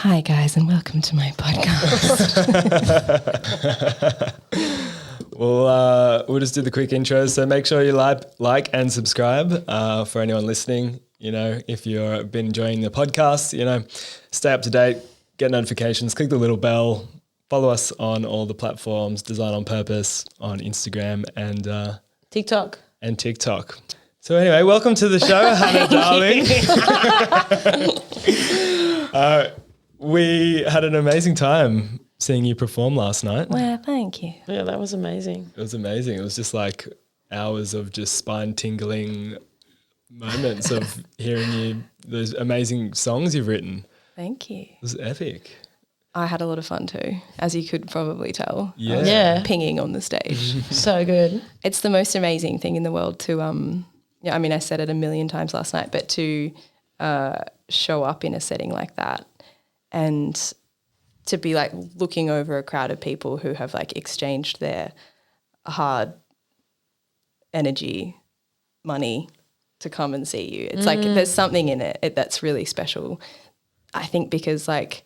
Hi guys, and welcome to my podcast. We'll just do the quick intros. So make sure you like and subscribe for anyone listening. You know, if you've been enjoying the podcast, you know, stay up to date, get notifications, click the little bell, follow us on all the platforms, Design on Purpose on Instagram and TikTok. So anyway, welcome to the show, Hannah, darling. We had an amazing time seeing you perform last night. Well, thank you. Yeah, that was amazing. It was amazing. It was just like hours of just spine tingling moments of hearing you, those amazing songs you've written. Thank you. It was epic. I had a lot of fun too, as you could probably tell. Yeah. I was Yeah. pinging on the stage. So good. It's the most amazing thing in the world to, I mean, I said it a million times last night, but to show up in a setting like that and to be like looking over a crowd of people who have like exchanged their hard energy, money to come and see you. It's like there's something in it that's really special. I think because like,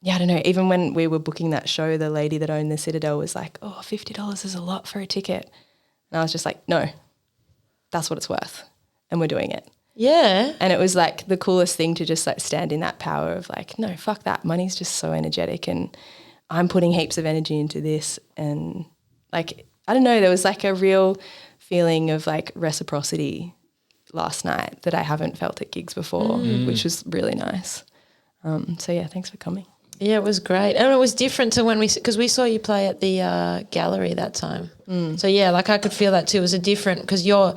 yeah, I don't know, even when we were booking that show, the lady that owned the Citadel was like, oh, $50 is a lot for a ticket. And I was just like, no, that's what it's worth. And we're doing it. Yeah. And it was like the coolest thing to just like stand in that power of like, no, fuck that. Money's just so energetic and I'm putting heaps of energy into this. And like, I don't know, there was like a real feeling of like reciprocity last night that I haven't felt at gigs before, which was really nice. So yeah, thanks for coming. Yeah, it was great. And it was different to when because we saw you play at the gallery that time. So yeah, like I could feel that too. It was a different, because you're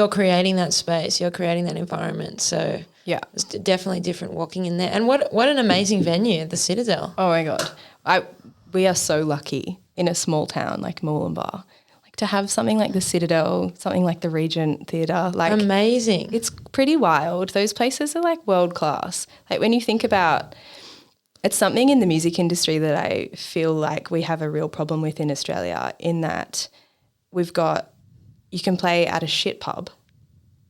creating that space, you're creating that environment. So Yeah. it's definitely different walking in there. And what an amazing venue, the Citadel. Oh my God. We are so lucky in a small town like Moolumbar, like to have something like the Citadel, something like the Regent Theatre. Like Amazing. it's pretty wild. Those places are like world class. Like when you think about, it's something in the music industry that I feel like we have a real problem with in Australia, in that you can play at a shit pub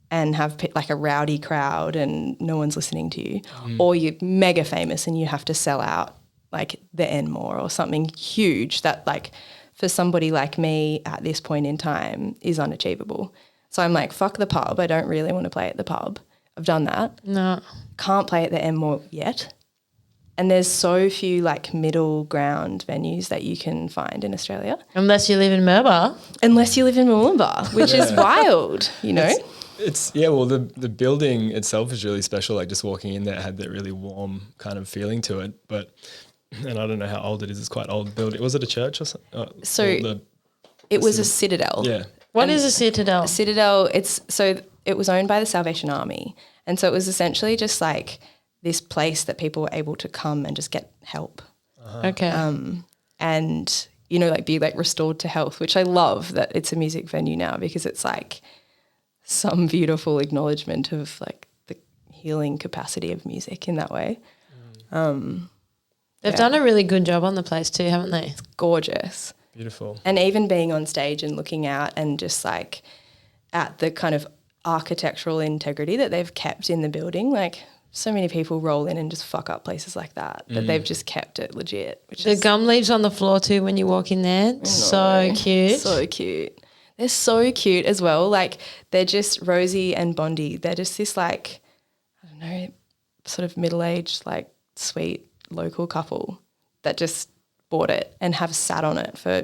and have like a rowdy crowd and no one's listening to you, or you're mega famous and you have to sell out like the Enmore or something huge that like for somebody like me at this point in time is unachievable. So I'm like, fuck the pub. I don't really want to play at the pub. I've done that. No. Can't play at the Enmore yet. And there's so few like middle ground venues that you can find in Australia. Unless you live in Murbar. Unless you live in Moolumbar, which is wild, you know? Well, the building itself is really special. Like just walking in there, it had that really warm kind of feeling to it. And I don't know how old it is. It's quite old building. Was it a church or something? It was a Citadel. Yeah. What is a Citadel? Citadel, it was owned by the Salvation Army. And so it was essentially just like this place that people were able to come and just get help. Okay. And, you know, like be like restored to health, which I love that it's a music venue now, because it's like some beautiful acknowledgement of like the healing capacity of music in that way. They've done a really good job on the place too, haven't they? Gorgeous. Beautiful. And even being on stage and looking out and just like at the kind of architectural integrity that they've kept in the building, like so many people roll in and just fuck up places like that, but they've just kept it legit. Which The gum leaves on the floor too when you walk in there. So cute. So cute. They're so cute as well. Like they're just Rosie and Bondi. They're just this like, I don't know, sort of middle-aged, like sweet local couple that just bought it and have sat on it for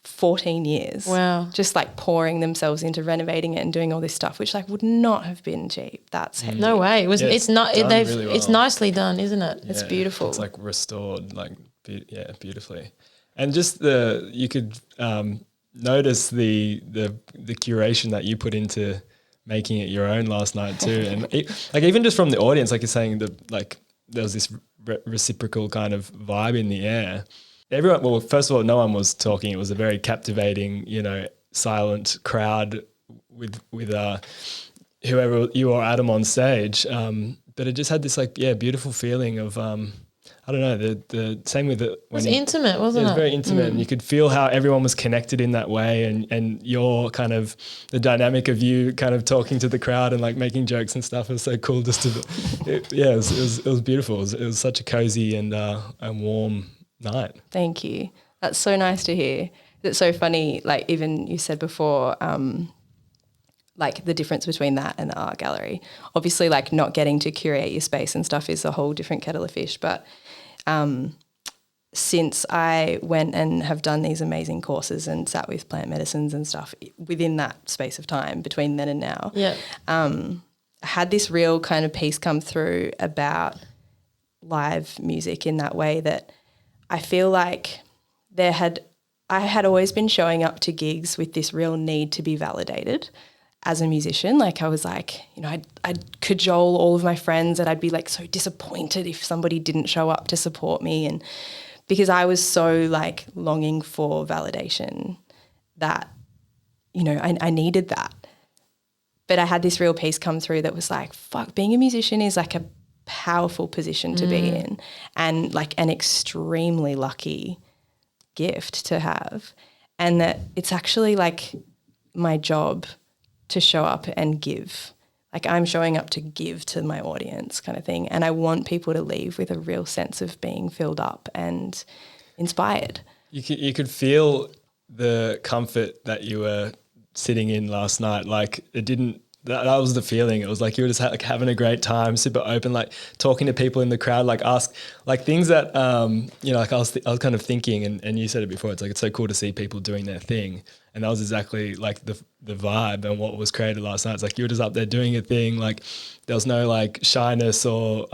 14 years. Wow. Just like pouring themselves into renovating it and doing all this stuff, which like would not have been cheap. That's heavy. No way. It's Nicely done, isn't it? It's beautiful. It's like restored, like beautifully, and just you could notice the curation that you put into making it your own last night too, and like even just from the audience, like you're saying, like there was this reciprocal kind of vibe in the air. Everyone, well, first of all, no one was talking. It was a very captivating, you know, silent crowd with whoever you or Adam on stage. But it just had this like, beautiful feeling of, I I don't know, the same with it. It was intimate, wasn't it? It was very intimate, and you could feel how everyone was connected in that way, and your kind of the dynamic of you kind of talking to the crowd and like making jokes and stuff. It was so cool just to, it was beautiful. It was such a cozy and warm night. Thank you. That's so nice to hear. It's so funny, like even you said before, like the difference between that and the art gallery. Obviously, like not getting to curate your space and stuff is a whole different kettle of fish. But since I went and have done these amazing courses and sat with plant medicines and stuff within that space of time between then and now, I had this real kind of piece come through about live music in that way that I feel like I had always been showing up to gigs with this real need to be validated as a musician. Like I was like, you know, I'd cajole all of my friends and I'd be like so disappointed if somebody didn't show up to support me, and because I was so like longing for validation that, you know, I needed that. But I had this real piece come through that was like, fuck, being a musician is like a powerful position to be in, and like an extremely lucky gift to have, and that it's actually like my job to show up and give. Like I'm showing up to give to my audience kind of thing, and I want people to leave with a real sense of being filled up and inspired. You could feel the comfort that you were sitting in last night. Like it didn't, that was the feeling. It was like you were just like having a great time, super open, like talking to people in the crowd, like ask like things that, you know, like I was kind of thinking, and you said it before, it's like, it's so cool to see people doing their thing. And that was exactly like the vibe and what was created last night. It's like you were just up there doing a thing. Like there was no like shyness or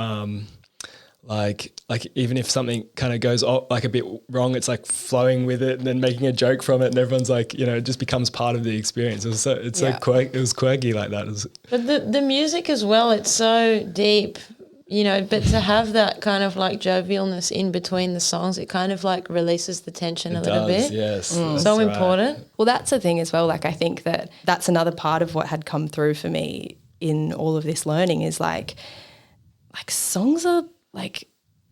like even if something kind of goes like a bit wrong, it's like flowing with it and then making a joke from it, and everyone's like, you know, it just becomes part of the experience. It was so it was quirky like that. But the music as well, it's so deep, you know, but to have that kind of like jovialness in between the songs, it kind of like releases the tension a little bit. Yes. So important. Well, that's the thing as well. Like I think that's another part of what had come through for me in all of this learning is like songs are like,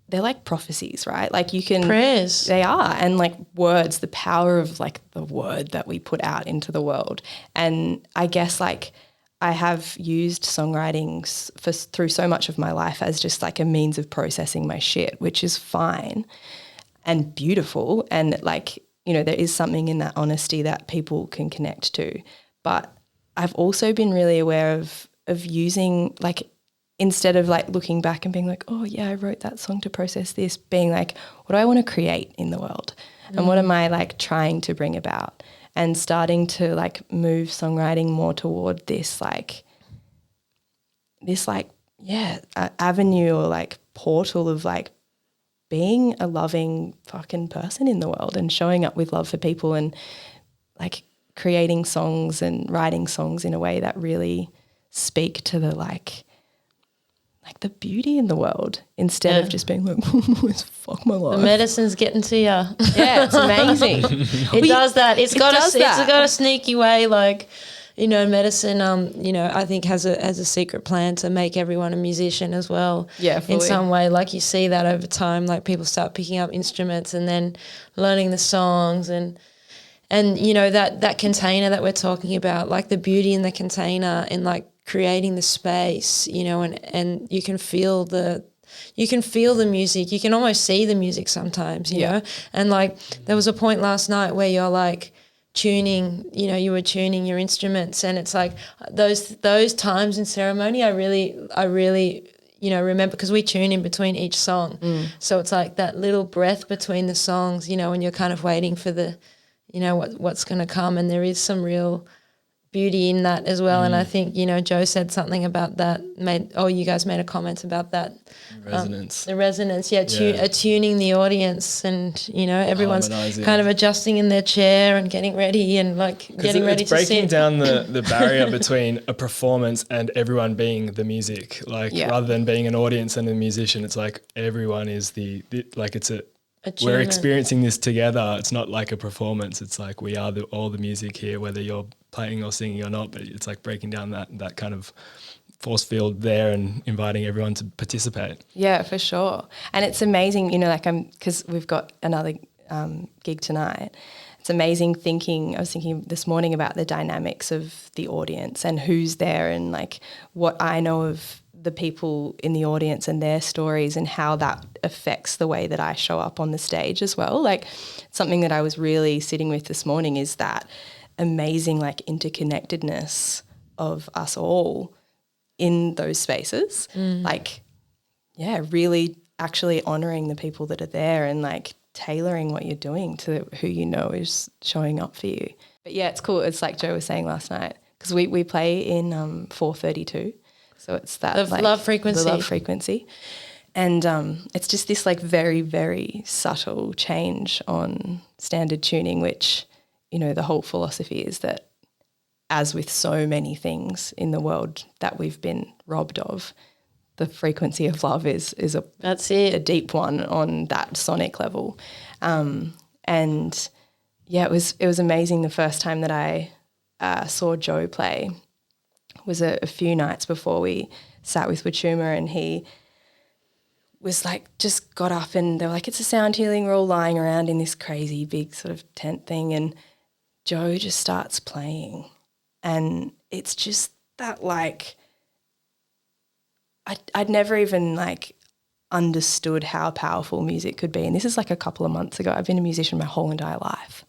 they're like prophecies, right? Like you can prayers. They are, and like words, the power of like the word that we put out into the world. And I guess like I have used songwriting through so much of my life as just like a means of processing my shit, which is fine and beautiful. And like, you know, there is something in that honesty that people can connect to. But I've also been really aware of using like, instead of like looking back and being like, oh yeah, I wrote that song to process this, being like, what do I want to create in the world? And what am I like trying to bring about? And starting to like move songwriting more toward this avenue or like portal of like being a loving fucking person in the world and showing up with love for people and like creating songs and writing songs in a way that really speak to the like the beauty in the world instead of just being like, fuck my life. The medicine's getting to you. Yeah, it's amazing. It does that. It's got a sneaky way, like, you know, medicine, you know, I think has a secret plan to make everyone a musician as well. Yeah, fully. In some way, like you see that over time, like people start picking up instruments and then learning the songs and you know, that container that we're talking about, like the beauty in the container and like creating the space, you know, and you can feel the music. You can almost see the music sometimes, you know. And like there was a point last night where you're like tuning, you know, you were tuning your instruments, and it's like those times in ceremony I really you know, remember, because we tune in between each song. So it's like that little breath between the songs, you know, and you're kind of waiting for the, you know, what's going to come, and there is some real beauty in that as well. And I think, you know, Joe said something about that, you guys made a comment about that. Resonance. The resonance, attuning the audience, and, you know, everyone's kind of adjusting in their chair and getting ready and like getting ready to sit. It's breaking down the barrier between a performance and everyone being the music. Like rather than being an audience and a musician, it's like everyone is we're experiencing this together. It's not like a performance. It's like we are all the music here, whether you're playing or singing or not. But it's like breaking down that kind of force field there and inviting everyone to participate. Yeah, for sure. And it's amazing, you know, like because we've got another gig tonight. It's amazing I was thinking this morning about the dynamics of the audience and who's there and like what I know of the people in the audience and their stories and how that affects the way that I show up on the stage as well. Like something that I was really sitting with this morning is that amazing like interconnectedness of us all in those spaces. Like, yeah, really actually honouring the people that are there and like tailoring what you're doing to who you know is showing up for you. But yeah, it's cool. It's like Joe was saying last night because we play in 432. So it's that The love frequency. The love frequency. And it's just this like very, very subtle change on standard tuning, which, you know, the whole philosophy is that as with so many things in the world that we've been robbed of, the frequency of love is That's it. a deep one on that sonic level. And yeah, it was amazing the first time that I saw Joe play was a few nights before we sat with Wachuma, and he was like, just got up and they were like, it's a sound healing. We're all lying around in this crazy big sort of tent thing, and Joe just starts playing, and it's just that like I'd never even like understood how powerful music could be. And this is like a couple of months ago. I've been a musician my whole entire life,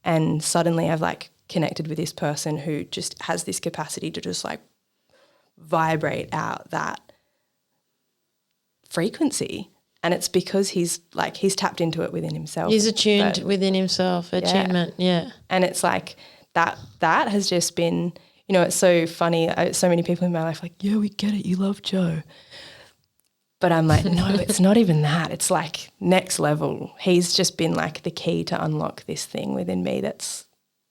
and suddenly I've like connected with this person who just has this capacity to just like vibrate out that frequency. And it's because he's tapped into it within himself. He's attuned within himself, attunement, yeah. And it's like that has just been, you know, it's so funny. So many people in my life are like, yeah, we get it. You love Joe. But I'm like, no, it's not even that. It's like next level. He's just been like the key to unlock this thing within me that's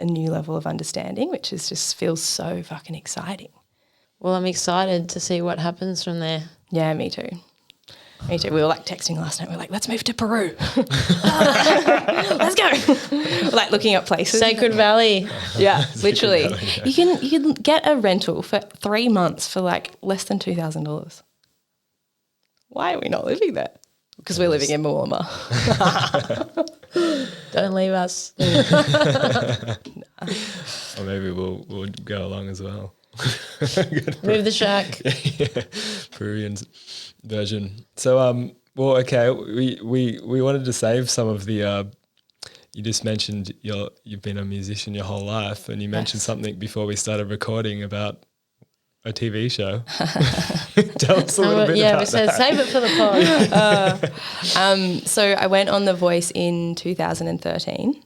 a new level of understanding, which is just feels so fucking exciting. Well, I'm excited to see what happens from there. Yeah, me too. Me too. We were like texting last night. We were like, let's move to Peru. Let's go. We're like looking up places. Sacred Valley. Yeah, literally. Valley, yeah. You can get a rental for 3 months for like less than $2,000. Why are we not living there? Because we're living in Moama. Don't leave us. Or maybe we'll go along as well. Move the shack. Yeah, Peruvian version. So well, okay, we wanted to save some of the you just mentioned you've been a musician your whole life, and you mentioned something before we started recording about a TV show. Tell us a little bit about we said that. save it for the pod. So I went on The Voice in 2013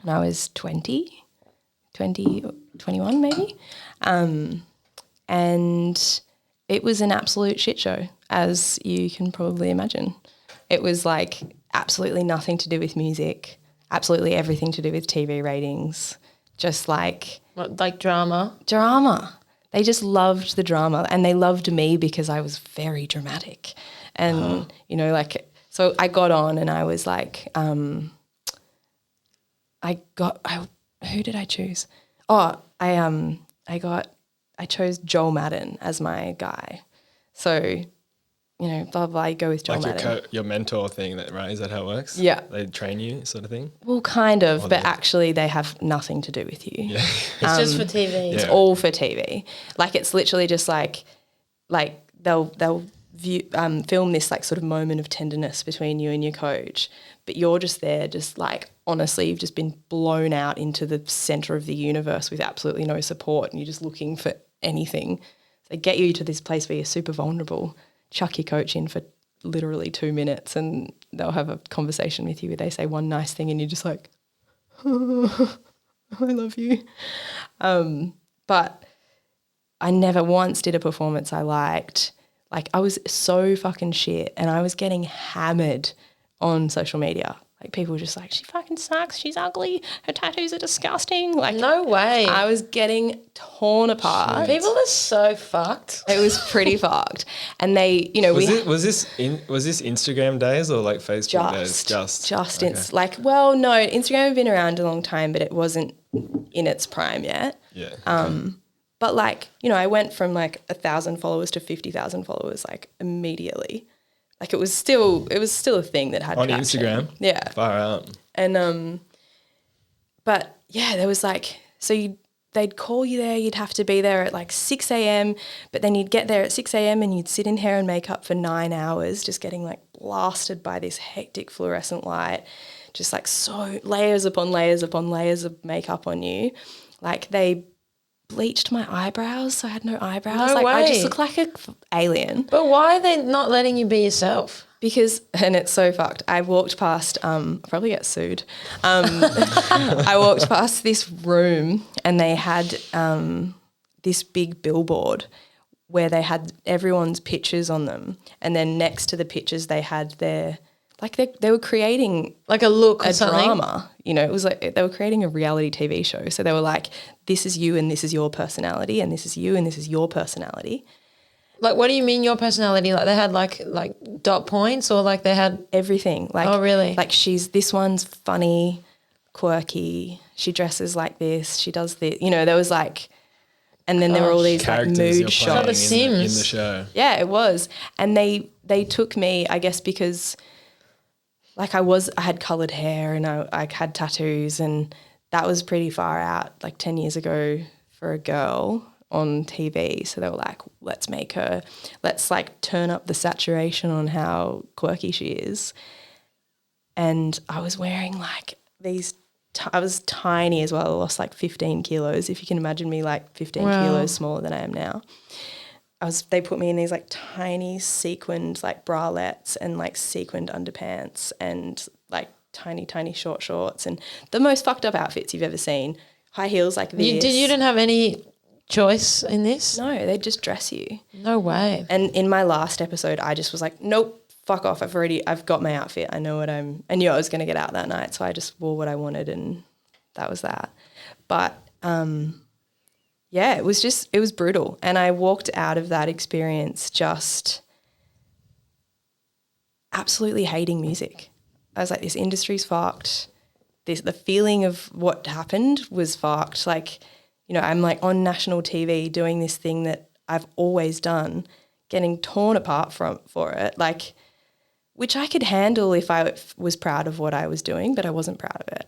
and I was 20 or 21 maybe. And it was an absolute shit show, as you can probably imagine. It was like absolutely nothing to do with music, absolutely everything to do with TV ratings, just like... What, like drama? Drama. They just loved the drama, and they loved me because I was very dramatic. And, you know, like, so I got on and I was like, who did I choose? Oh, I chose Joel Madden as my guy. So, you know, blah, blah, I go with Joel Madden. Your mentor thing, right? Is that how it works? Yeah. They train you sort of thing? Well, kind of, but actually they have nothing to do with you. Yeah. It's just for TV. It's all for TV. Like, it's literally just like they'll film this like sort of moment of tenderness between you and your coach, but you're just there, just like, honestly, you've just been blown out into the center of the universe with absolutely no support, and you're just looking for anything. They get you to this place where you're super vulnerable, chuck your coach in for literally 2 minutes, and they'll have a conversation with you where they say one nice thing and you're just like, oh, I love you. But I never once did a performance I liked. Like, I was so fucking shit, and I was getting hammered on social media. Like, people were just like, she fucking sucks, she's ugly, her tattoos are disgusting. Like, No way. I was getting torn apart. People are so fucked. It was pretty fucked. And they, you know, Was this Instagram days or like Facebook days? Just okay. well, no, Instagram had been around a long time, but it wasn't in its prime yet. Yeah. But like, you know, I went from like 1,000 followers to 50,000 followers like immediately. Like it was still a thing that had on traction. Instagram. Yeah. Far out. And but yeah, there was like, so they'd call you there, you'd have to be there at like 6 a.m, but then you'd get there at 6 a.m. and you'd sit in hair and makeup for 9 hours, just getting like blasted by this hectic fluorescent light, just like so layers upon layers upon layers of makeup on you. Like they bleached my eyebrows, so I had no eyebrows. No like way. I just looked like an alien. But why are they not letting you be yourself? Because, and it's so fucked, I walked past, I'll probably get sued. I walked past this room and they had this big billboard where they had everyone's pictures on them. And then next to the pictures they had their, like they were creating Like a look or a something? drama. You know, it was like they were creating a reality TV show. So they were like, this is you and this is your personality and this is you and this is your personality. Like, what do you mean your personality? Like they had like dot points or like they had... Everything. Like, Oh, really? Like this one's funny, quirky, she dresses like this, she does this. You know, there was like, and then there were all these like Characters mood you're shots. playing The in the Sims. show. Yeah, it was. And they took me, I guess, because like I had coloured hair and I had tattoos, and that was pretty far out, like 10 years ago for a girl on TV. So they were like, let's like turn up the saturation on how quirky she is. And I was wearing like these, I was tiny as well. I lost like 15 kilos. If you can imagine me like 15 Wow. kilos smaller than I am now. They put me in these like tiny sequined like bralettes and like sequined underpants and like tiny, tiny short shorts and the most fucked up outfits you've ever seen. High heels like this. You didn't have any choice in this? No, they just dress you. No way. And in my last episode, I just was like, nope, fuck off. I've got my outfit. I knew I knew I was going to get out that night. So I just wore what I wanted and that was that. But yeah, it was brutal. And I walked out of that experience just absolutely hating music. I was like, this industry's fucked. The feeling of what happened was fucked. Like, you know, I'm like on national TV doing this thing that I've always done, getting torn apart for it, like, which I could handle if I was proud of what I was doing, but I wasn't proud of it.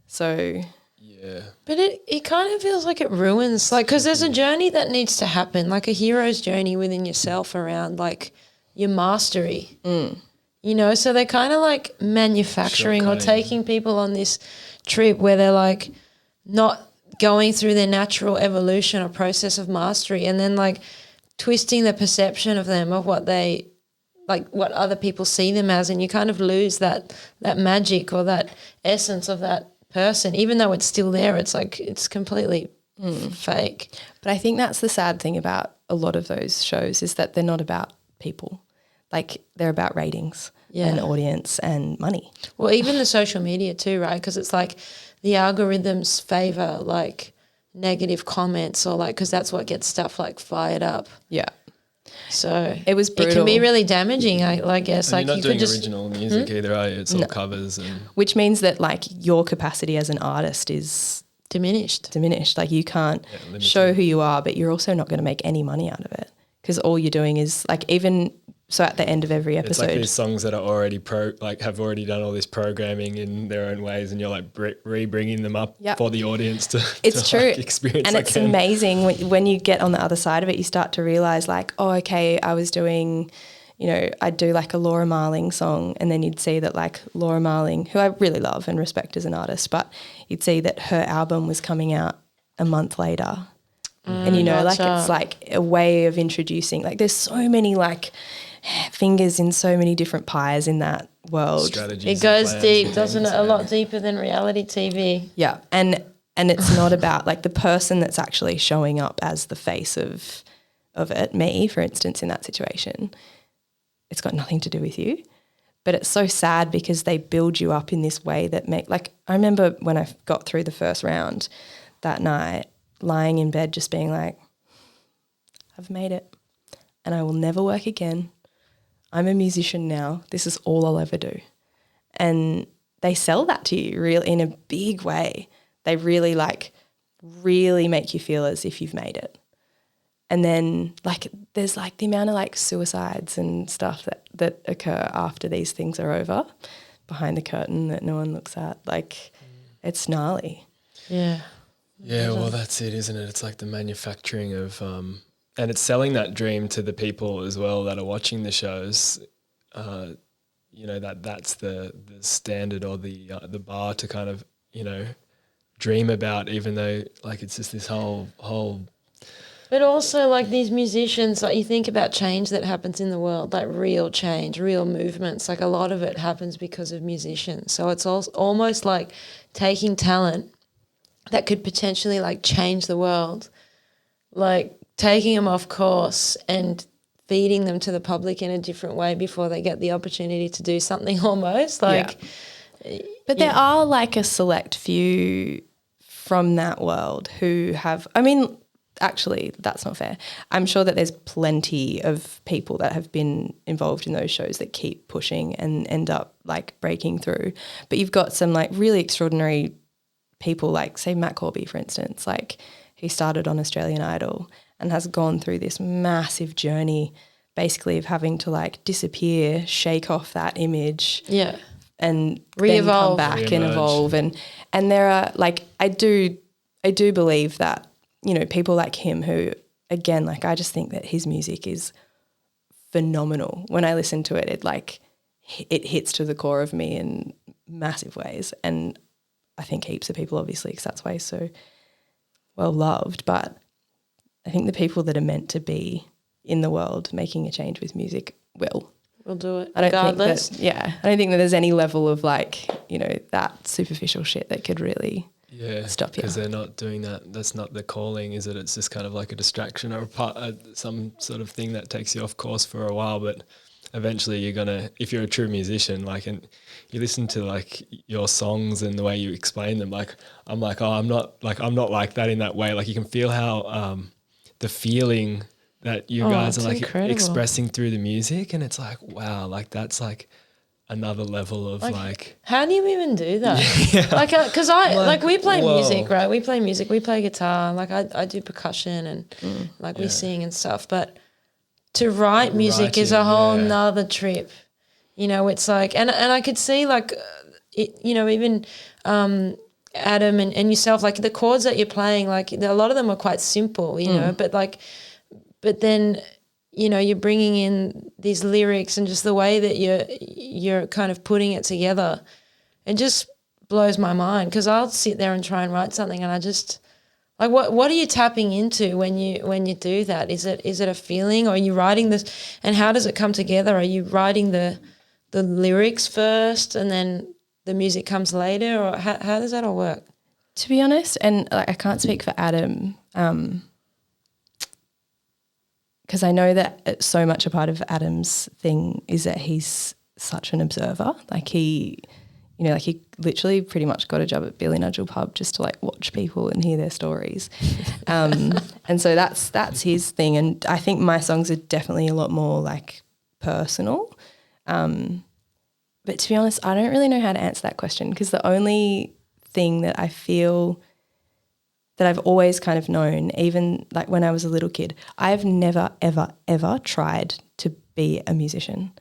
So Yeah. But it kind of feels like it ruins, like, because there's a journey that needs to happen, like a hero's journey within yourself around like your mastery. You know, so they're kind of like manufacturing or Shortcutting. taking people on this trip where they're like not going through their natural evolution or process of mastery, and then like twisting the perception of them of what they like, what other people see them as, and you kind of lose that magic or that essence of that person, even though it's still there. It's like it's completely fake. But I think that's the sad thing about a lot of those shows is that they're not about people. Like they're about ratings and audience and money. Well, even the social media too, right? Because it's like the algorithms favor like negative comments or like, because that's what gets stuff like fired up. Yeah. So It was It can brutal. be really damaging, I guess. And Like you're not you doing could just original music either, are you? It's all covers and Which means that like your capacity as an artist is diminished. diminished. Like you can't limited. show who you are, but you're also not going to make any money out of it because all you're doing is like, even so at the end of every it's episode, like these songs that are already have already done all this programming in their own ways, and you're like re-bringing them up Yep. for the audience to it's to, true. like, experience and it's again. amazing when you get on the other side of it, you start to realize like, oh, okay, I was doing, you know, I'd do like a Laura Marling song, and then you'd see that like Laura Marling, who I really love and respect as an artist, but you'd see that her album was coming out a month later. And you know, like gotcha. it's like a way of introducing, like there's so many like fingers in so many different pies in that world. Strategies It and goes plans deep, and doesn't it? things, A yeah. lot deeper than reality TV. Yeah. And it's not about like the person that's actually showing up as the face of it, me, for instance, in that situation. It's got nothing to do with you. But it's so sad because they build you up in this way that like I remember when I got through the first round that night, lying in bed just being like, I've made it and I will never work again. I'm a musician now. This is all I'll ever do. And they sell that to you really in a big way. They really make you feel as if you've made it. And then like there's like the amount of like suicides and stuff that occur after these things are over, behind the curtain that no one looks at. Like it's gnarly. Yeah. Yeah, well, that's it, isn't it? It's like the manufacturing of, and it's selling that dream to the people as well that are watching the shows. You know, that's the standard or the bar to kind of, you know, dream about, even though like it's just this whole. But also like these musicians, like you think about change that happens in the world, like real change, real movements, like a lot of it happens because of musicians. So it's almost like taking talent that could potentially like change the world, like taking them off course and feeding them to the public in a different way before they get the opportunity to do something almost like. Yeah. But there are like a select few from that world who have, I mean, actually, that's not fair. I'm sure that there's plenty of people that have been involved in those shows that keep pushing and end up like breaking through. But you've got some like really extraordinary people, like say Matt Corby, for instance, like he started on Australian Idol and has gone through this massive journey basically of having to like disappear, shake off that image. Yeah. And Re-evolve. then come back Re-emerge. and evolve. And there are like, I do believe that, you know, people like him who, again, like I just think that his music is phenomenal. When I listen to it, it hits to the core of me in massive ways. And I think heaps of people, obviously, because that's why he's so well loved. But I think the people that are meant to be in the world making a change with music will. We'll do it I don't regardless. think that, I don't think that there's any level of like, you know, that superficial shit that could really stop you. Because they're not doing that. That's not the calling, is it? It's just kind of like a distraction or some sort of thing that takes you off course for a while. But eventually you're going to, if you're a true musician, like, and you listen to like your songs and the way you explain them, like, I'm like, oh, I'm not like that in that way. Like you can feel how the feeling that you guys are like incredible. expressing through the music. And it's like, wow, like that's like another level of like how do you even do that? Like, because we play music, right? We play music, we play guitar, like I do percussion and like we sing and stuff. But to write music is a whole nother trip. You know, it's like, and I could see like, you know, even Adam and yourself, like the chords that you're playing, like a lot of them are quite simple, you know, but then, you know, you're bringing in these lyrics and just the way that you're kind of putting it together. It just blows my mind, because I'll sit there and try and write something and I just like, what are you tapping into when you do that? Is it a feeling, or are you writing this, and how does it come together? Are you writing the lyrics first and then the music comes later, or how does that all work? To be honest, and like I can't speak for Adam, because I know that so much a part of Adam's thing is that he's such an observer. Like he literally pretty much got a job at Billy Nudgel Pub just to like watch people and hear their stories. And so that's his thing. And I think my songs are definitely a lot more like personal. But to be honest, I don't really know how to answer that question, because the only thing that I feel that I've always kind of known, even like when I was a little kid, I've never, ever, ever tried to be a musician.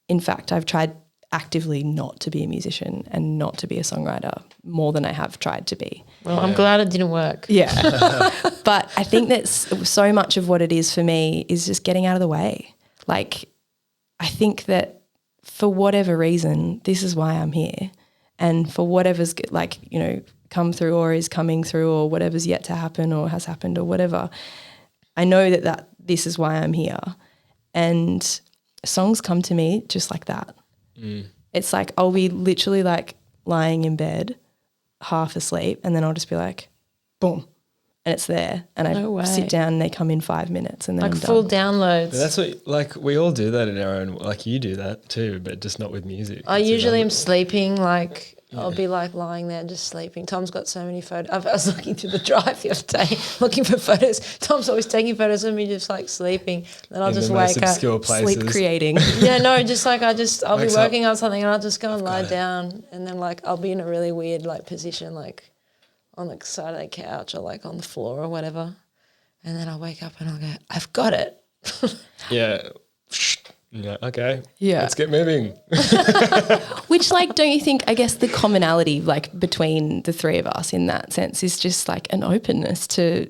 In fact, I've tried actively not to be a musician and not to be a songwriter more than I have tried to be. Well, I'm glad it didn't work. Yeah. But I think that so much of what it is for me is just getting out of the way. Like, I think that for whatever reason, this is why I'm here. And for whatever's like, you know, come through or is coming through or whatever's yet to happen or has happened or whatever, I know that this is why I'm here. And songs come to me just like that. It's like I'll be literally like lying in bed half asleep, and then I'll just be like, boom, and it's there, and I sit down and they come in 5 minutes, and then like I'm full done. downloads. But that's what, like, we all do that in our own, like you do that too, but just not with music. I usually am sleeping, like I'll be like lying there just sleeping. Tom's got so many photos. I was looking through the drive the other day looking for photos. Tom's always taking photos of me just like sleeping. Then I'll just wake up. Sleep creating. Yeah, no, just like I'll be working on something and I'll just go and lie down, and then like I'll be in a really weird like position, like on the side of the couch or like on the floor or whatever. And then I'll wake up and I'll go, I've got it. Yeah. Yeah. Okay. Yeah. Let's get moving. Which, like, don't you think, I guess the commonality, like, between the three of us in that sense is just like an openness to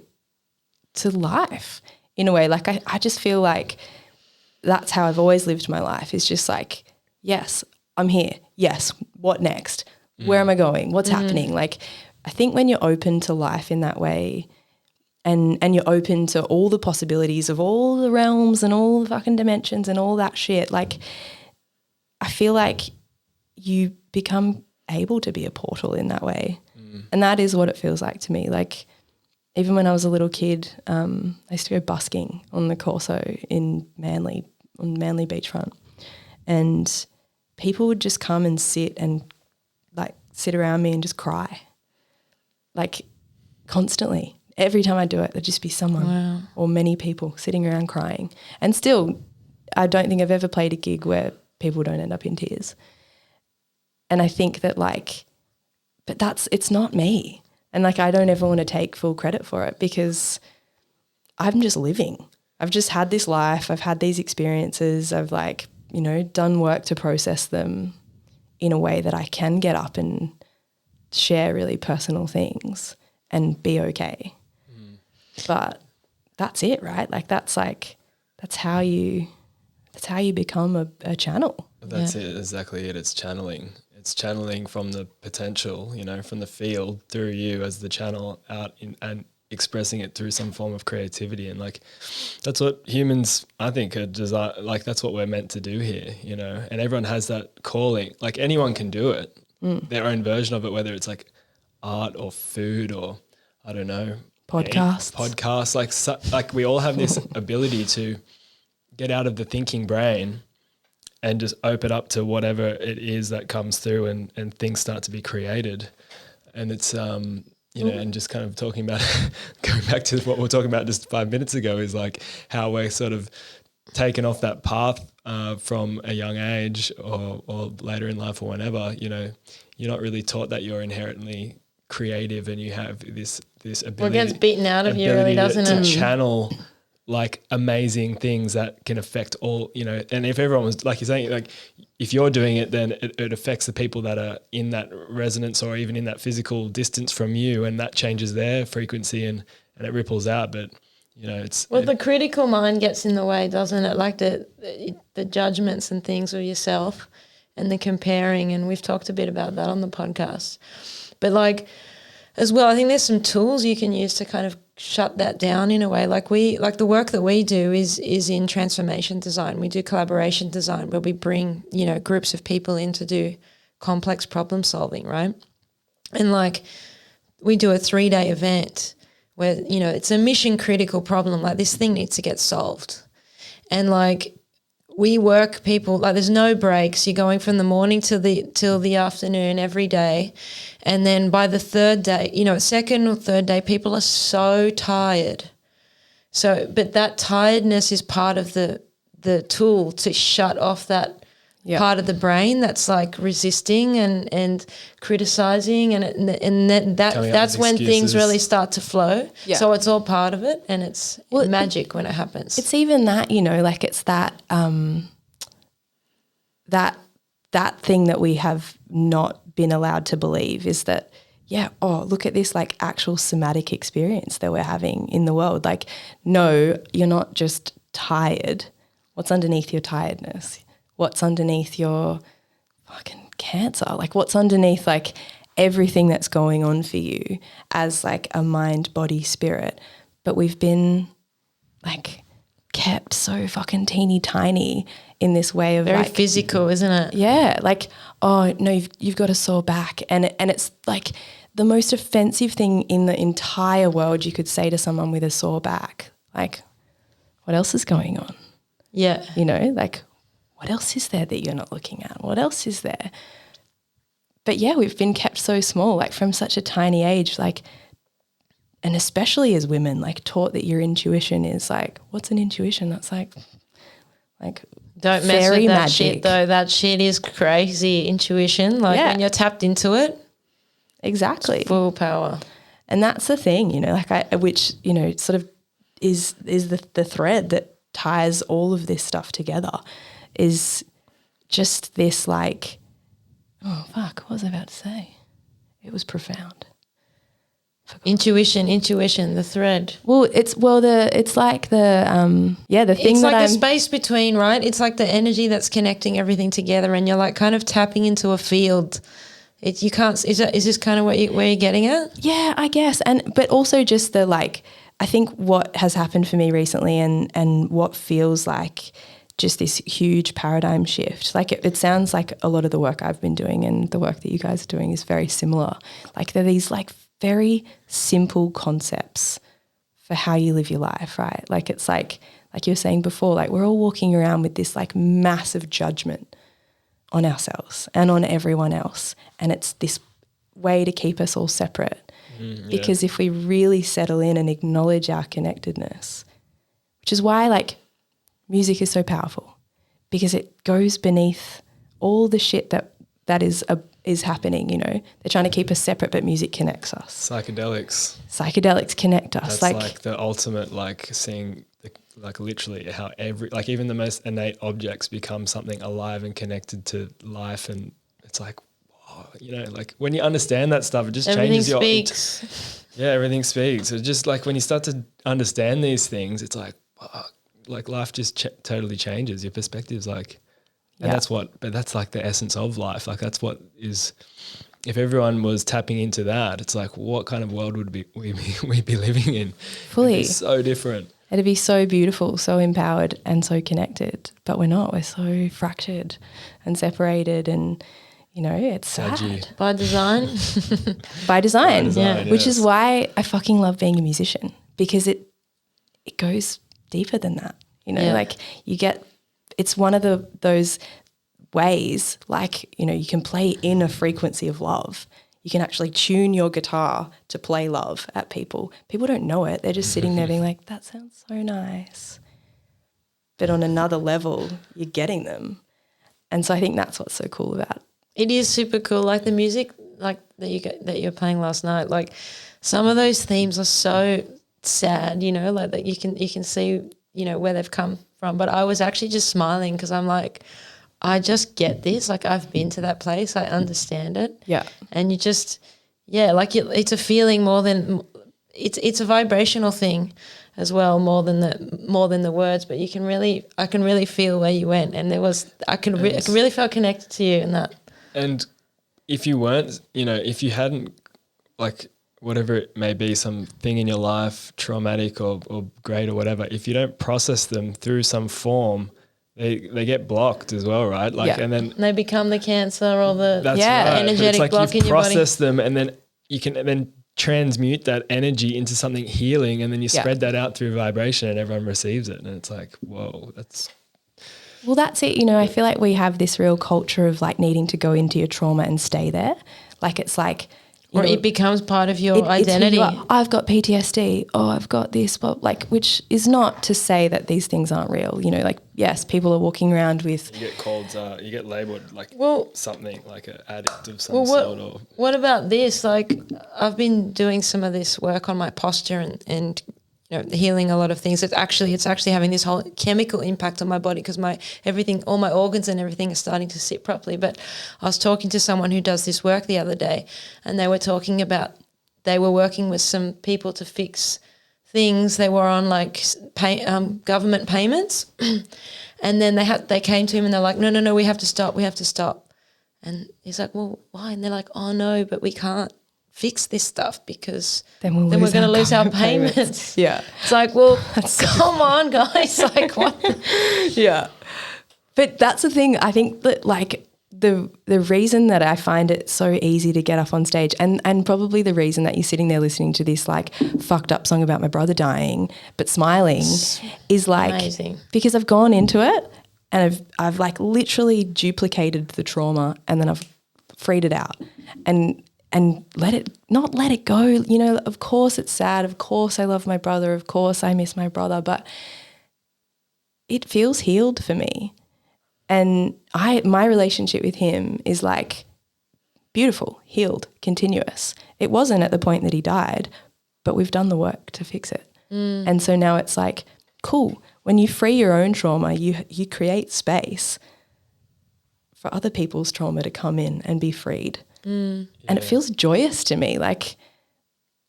life in a way. Like, I just feel like that's how I've always lived my life, is just like, yes, I'm here. Yes. What next? Where am I going? What's happening? Like, I think when you're open to life in that way, and you're open to all the possibilities of all the realms and all the fucking dimensions and all that shit, like, I feel like you become able to be a portal in that way. And that is what it feels like to me. Like, even when I was a little kid, I used to go busking on the Corso in Manly, on Manly beachfront. And people would just come and sit around me and just cry. Like, constantly. Every time I do it, there'd just be someone or many people sitting around crying. And still, I don't think I've ever played a gig where people don't end up in tears. And I think that, like, but it's not me. And, like, I don't ever want to take full credit for it, because I'm just living. I've just had this life. I've had these experiences. I've, like, you know, done work to process them in a way that I can get up and share really personal things and be okay. But that's it, right? Like, that's how you become a channel. That's it, exactly it. It's channeling. It's channeling from the potential, you know, from the field through you as the channel out and expressing it through some form of creativity. And, like, that's what humans, I think, are designed, like, that's what we're meant to do here, you know. And everyone has that calling. Like, anyone can do it, their own version of it, whether it's like art or food or, I don't know, podcasts. Like we all have this ability to get out of the thinking brain and just open up to whatever it is that comes through, and things start to be created. And it's you know, and just kind of talking about going back to what we were talking about just 5 minutes ago, is like how we're sort of taken off that path from a young age or later in life or whenever. You know, you're not really taught that you're inherently creative and you have this ability. Well, it gets beaten out of you, really, doesn't to it? channel, like, amazing things that can affect all, you know. And if everyone was, like you're saying, like, if you're doing it, then it affects the people that are in that resonance or even in that physical distance from you, and that changes their frequency and it ripples out. But, you know, the critical mind gets in the way, doesn't it? Like the judgments and things of yourself and the comparing, and we've talked a bit about that on the podcast. But, like, as well, I think there's some tools you can use to kind of shut that down in a way. Like the work that we do is in transformation design. We do collaboration design where we bring, you know, groups of people in to do complex problem solving, right? And, like, we do a 3-day event where, you know, it's a mission critical problem. Like, this thing needs to get solved. And, like, we work people, like, there's no breaks. You're going from the morning till the afternoon every day. And then by the third day, you know, second or third day, people are so tired. So, but that tiredness is part of the tool to shut off that part of the brain that's, like, resisting and criticizing, and that's when things really start to flow. Yeah. So it's all part of it, and it's magic when it happens. It's even that, you know, like, it's that that thing that we have not been allowed to believe is that, look at this, like, actual somatic experience that we're having in the world. Like, no, you're not just tired. What's underneath your tiredness? What's underneath your fucking cancer? Like, what's underneath, like, everything that's going on for you as, like, a mind, body, spirit. But we've been, like, kept so fucking teeny tiny in this way of, very, like, physical, isn't it? Yeah, like, oh no, you've got a sore back, and it's like the most offensive thing in the entire world you could say to someone with a sore back. Like, what else is going on? Yeah, you know, like, what else is there that you're not looking at? What else is there? But yeah, we've been kept so small, like, from such a tiny age, like, and especially as women, like, taught that your intuition is, like, what's an intuition? That's like don't mess with that shit, though. That shit is crazy intuition. Like, when you're tapped into it. Exactly. Full power. And that's the thing, you know, like, which, you know, sort of the thread that ties all of this stuff together, is just this like, oh fuck, what was I about to say? It was profound. Intuition, the thread. Well, it's like the thing It's that like I'm, the space between, right? It's like the energy that's connecting everything together, and you're like kind of tapping into a field. You can't. Is this kind of where you're getting at? yeah, I guess, but also just the like. I think what has happened for me recently, and what feels like just this huge paradigm shift. Like it sounds like a lot of the work I've been doing and the work that you guys are doing is very similar. Like they're these like very simple concepts for how you live your life, right? Like it's like you were saying before, like we're all walking around with this like massive judgment on ourselves and on everyone else. And it's this way to keep us all separate. Because if we really settle in and acknowledge our connectedness, which is why like music is so powerful, because it goes beneath all the shit that is happening, you know. They're trying to keep us separate, but music connects us. Psychedelics connect us. That's like the ultimate, like seeing like literally how even the most innate objects become something alive and connected to life. And it's like, wow, you know, like when you understand that stuff, it just changes your... Everything speaks. It's just like when you start to understand these things, it's like, wow, like life just totally changes. Your perspective's like... And that's like the essence of life. Like that's what is, if everyone was tapping into that, it's like, what kind of world would we be living in? Fully. It'd be so different. It'd be so beautiful, so empowered and so connected. But we're not. We're so fractured and separated, and, you know, it's sad. By design. By design, yeah. Which is why I fucking love being a musician, because it goes deeper than that. You know, like you get... It's one of those ways, like, you know, you can play in a frequency of love. You can actually tune your guitar to play love at people. People don't know it. They're just sitting there being like, that sounds so nice. But on another level, you're getting them. And so I think that's what's so cool about it. It is super cool. Like the music like that you're playing last night, like some of those themes are so sad, you know, like that you can see, you know, where they've come from. But I was actually just smiling because I'm like, I just get this. Like I've been to that place. I understand it. Yeah. And you just, like it's a feeling more than it's a vibrational thing as well, more than the words. But I can really feel where you went, and I can really feel connected to you in that. And if you weren't, you know, if you hadn't, like, whatever it may be, something in your life, traumatic or great or whatever, if you don't process them through some form, they get blocked as well, right? Like, and then they become the cancer or the energetic like block in your body. You process them, and then you can then transmute that energy into something healing, and then you spread that out through vibration, and everyone receives it, and it's like, whoa, that's... Well, that's it. You know, I feel like we have this real culture of like needing to go into your trauma and stay there. Like it's like... Or it becomes part of your identity. I've got PTSD. Oh, I've got this. But like, which is not to say that these things aren't real. You know, like, yes, people are walking around with... You get called, you get labelled like something, like an addict of some sort. Or what about this? Like, I've been doing some of this work on my posture and you know, healing a lot of things. It's actually having this whole chemical impact on my body because all my organs and everything are starting to sit properly. But I was talking to someone who does this work the other day, and they were talking about they were working with some people to fix things. They were on like government payments, and then they came to him and they're like, no, we have to stop. And he's like, well, why? And they're like, oh no, but we can't fix this stuff because then we're going to lose our payments. Yeah. It's like, well, come on, guys. Like, what? Yeah. But that's the thing. I think that like the reason that I find it so easy to get up on stage and probably the reason that you're sitting there listening to this like fucked up song about my brother dying but smiling is like amazing. Because I've gone into it and I've like literally duplicated the trauma and then I've freed it out and not let it go. You know, of course it's sad. Of course I love my brother. Of course I miss my brother. But it feels healed for me. And my relationship with him is like beautiful, healed, continuous. It wasn't at the point that he died, but we've done the work to fix it. And so now it's like, cool, when you free your own trauma, you create space for other people's trauma to come in and be freed. And it feels joyous to me. Like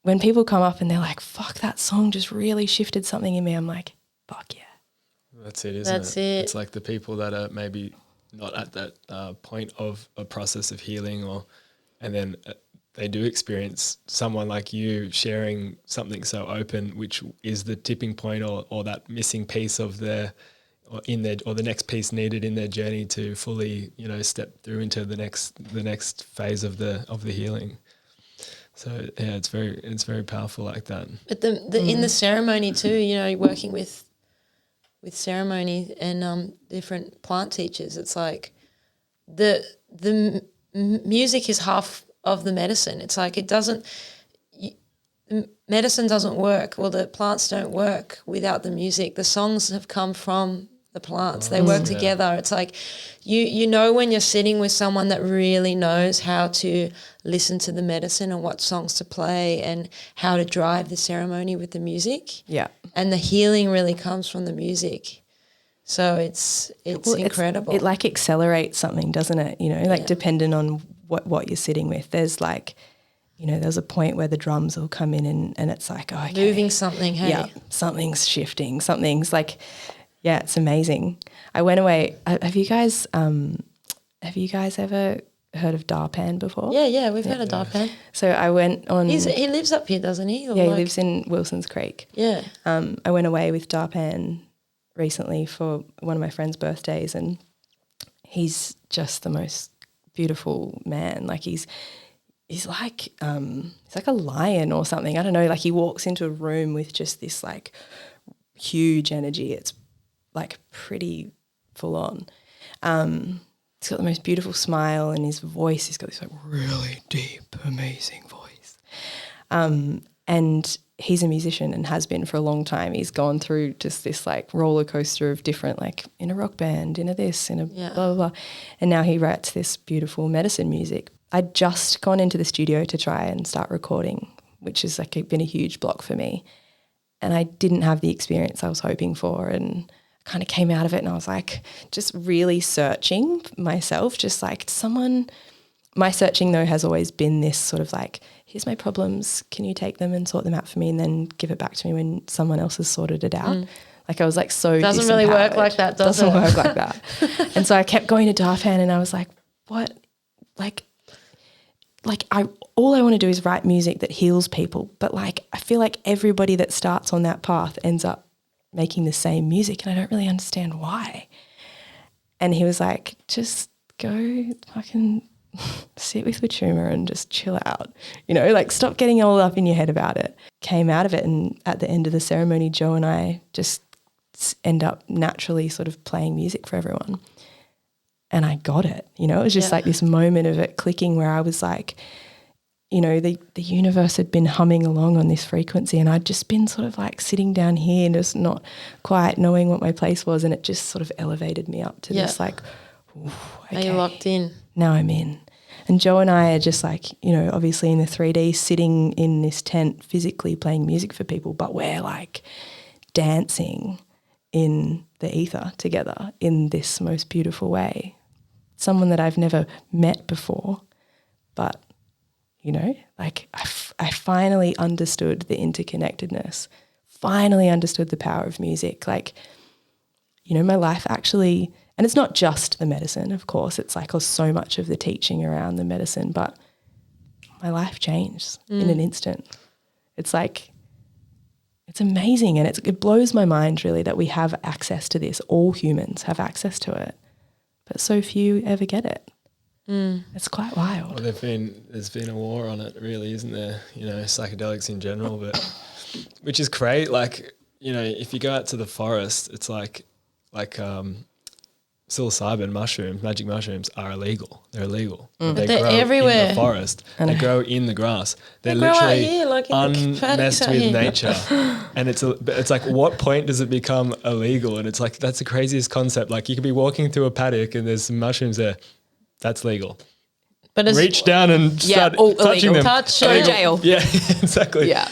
when people come up and they're like, fuck, that song just really shifted something in me, I'm like, fuck yeah. That's it, isn't That's it? it. It's like the people that are maybe not at that point of a process of healing, and then they do experience someone like you sharing something so open, which is the tipping point or that missing piece of the next piece needed in their journey to fully, step through into the next phase of the healing. So yeah, it's very powerful like that. But in the ceremony too, working with ceremony and different plant teachers, it's like the music is half of the medicine. It's like medicine doesn't work, or the plants don't work without the music. The songs have come from the plants. They work together. It's like you know when you're sitting with someone that really knows how to listen to the medicine and what songs to play and how to drive the ceremony with the music. Yeah. And the healing really comes from the music. So it's incredible. It like accelerates something, doesn't it? Depending on what you're sitting with. There's like, there's a point where the drums will come in and it's like, oh, okay. Moving something, hey? Yeah, something's shifting. Something's like, yeah, it's amazing. I went away. Have you guys ever heard of Darpan before? Yeah, we've heard of Darpan. So I went on. He lives up here, doesn't he? He lives in Wilson's Creek. Yeah. I went away with Darpan recently for one of my friend's birthdays, and he's just the most beautiful man. Like he's like a lion or something. I don't know. Like he walks into a room with just this like huge energy. It's like pretty full on. He's got the most beautiful smile, and his voice, he's got this like really deep, amazing voice. And he's a musician and has been for a long time. He's gone through just this like roller coaster of different, like in a rock band, in a this, in a blah, blah, blah. And now he writes this beautiful medicine music. I'd just gone into the studio to try and start recording, which has like been a huge block for me. And I didn't have the experience I was hoping for, and kind of came out of it and I was like just really searching myself, just like my searching though has always been this sort of like, here's my problems, can you take them and sort them out for me and then give it back to me when someone else has sorted it out? Like I was like so doesn't really work like that, does it? Doesn't work like that. And so I kept going to Darpan and I was like, what? All I want to do is write music that heals people, but like I feel like everybody that starts on that path ends up making the same music and I don't really understand why. And he was like, just go fucking sit with Wachuma and just chill out, like stop getting all up in your head about it. Came out of it, and at the end of the ceremony, Joe and I just end up naturally sort of playing music for everyone. And I got it, it was just like this moment of it clicking where I was like, the universe had been humming along on this frequency and I'd just been sort of like sitting down here and just not quite knowing what my place was, and it just sort of elevated me up to this like, ooh, okay. Now you're locked in. Now I'm in. And Joe and I are just like, obviously in the 3D sitting in this tent physically playing music for people, but we're like dancing in the ether together in this most beautiful way. Someone that I've never met before, but like I finally understood the interconnectedness, finally understood the power of music. Like, my life actually, and it's not just the medicine, of course, it's like so much of the teaching around the medicine, but my life changed in an instant. It's like, it's amazing. And it blows my mind really that we have access to this. All humans have access to it, but so few ever get it. It's quite wild. Well, there's been a war on it, really, isn't there? Psychedelics in general, but which is great. Like, if you go out to the forest, it's like psilocybin mushrooms, magic mushrooms are illegal. They're illegal. But they're grow everywhere in the forest. They grow in the grass. They're They grow out literally here, like in the unmessed paddocks out with here. nature. And it's like, what point does it become illegal? And it's like, that's the craziest concept. Like you could be walking through a paddock and there's some mushrooms there. That's legal. But it's Reach down and start touching illegal. them. Touch Go to it. jail. Yeah, exactly. Yeah.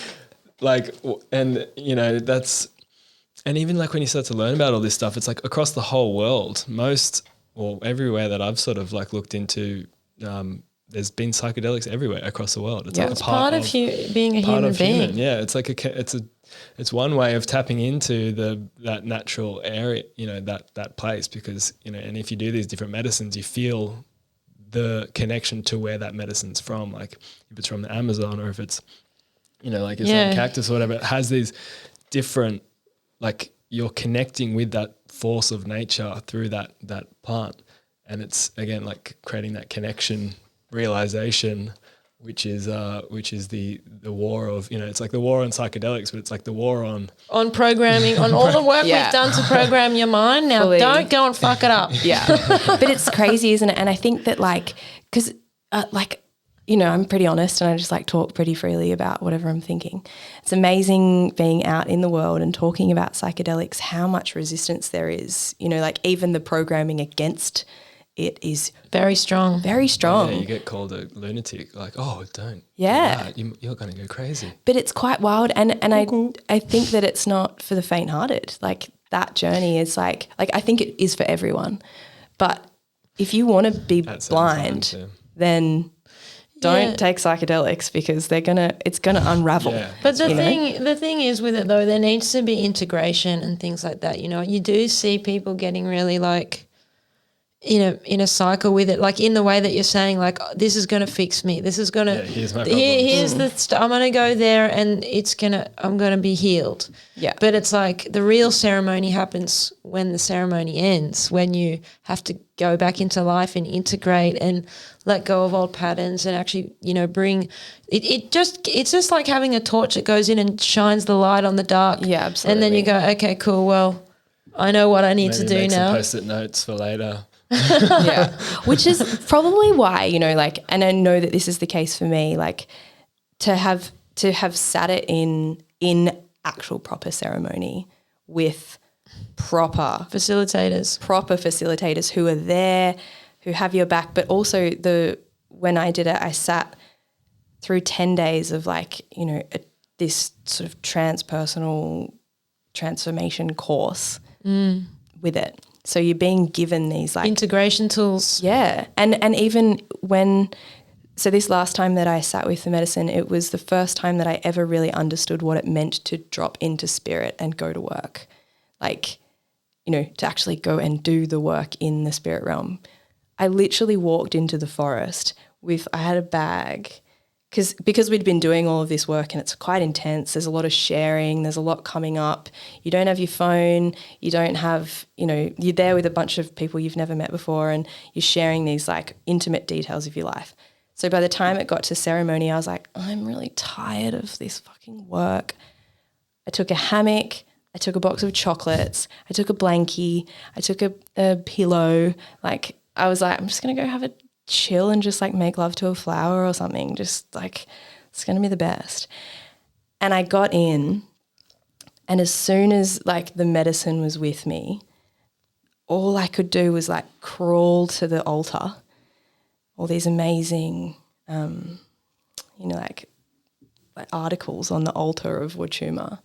like, and you know, that's, and even like when you start to learn about all this stuff, it's like across the whole world, everywhere that I've sort of like looked into, there's been psychedelics everywhere across the world. It's like it's part of being a human being. Yeah, it's like it's one way of tapping into that natural area, you know, that place, because, you know, and if you do these different medicines, you feel the connection to where that medicine's from. Like if it's from the Amazon, or if it's, you know, like a certain cactus or whatever, it has these different, like you're connecting with that force of nature through that plant. And it's, again, like creating that connection, realization, which is the war of, you know, it's like the war on psychedelics, but it's like the war on programming, on all the work we've done to program your mind. Now don't go and fuck it up. Yeah. But it's crazy, isn't it? And I think that like, because like, you know, I'm pretty honest and I just like talk pretty freely about whatever I'm thinking. It's amazing being out in the world and talking about psychedelics, how much resistance there is, you know, like even the programming against it is very strong. Very strong. Yeah, you get called a lunatic, like, oh, don't. Yeah. You're going to go crazy. But it's quite wild. And I think that it's not for the faint-hearted. Like that journey is like I think it is for everyone. But if you want to be blind, then don't take psychedelics, because it's gonna unravel. Yeah. But the thing is with it though, there needs to be integration and things like that. You know, you do see people getting really like in a cycle with it, like in the way that you're saying, like, oh, this is going to fix me. This is going to, here's my problem. Here's I'm going to go there and I'm going to be healed. Yeah. But it's like the real ceremony happens when the ceremony ends, when you have to go back into life and integrate and let go of old patterns and actually, you know, bring it's just like having a torch that goes in and shines the light on the dark. Yeah, absolutely. And then you go, okay, cool. Well, I know what I need to do make now. Some Post-it notes for later. Yeah, which is probably why, you know, like, and I know that this is the case for me, like to have sat it in actual proper ceremony with proper facilitators who are there, who have your back, but also when I did it, I sat through 10 days of like, you know, this sort of transpersonal transformation course with it. So you're being given these like integration tools. Yeah. And even so this last time that I sat with the medicine, it was the first time that I ever really understood what it meant to drop into spirit and go to work. Like, you know, to actually go and do the work in the spirit realm. I literally walked into the forest I had a bag because we'd been doing all of this work and it's quite intense. There's a lot of sharing. There's a lot coming up. You don't have your phone. You don't have, you know, you're there with a bunch of people you've never met before and you're sharing these like intimate details of your life. So by the time it got to ceremony, I was like, I'm really tired of this fucking work. I took a hammock. I took a box of chocolates. I took a blankie. I took a pillow. Like I was like, I'm just going to go have a chill and just like make love to a flower or something. Just like, it's going to be the best. And I got in, and as soon as like the medicine was with me, all I could do was like crawl to the altar, all these amazing, you know, like articles on the altar of Wachuma,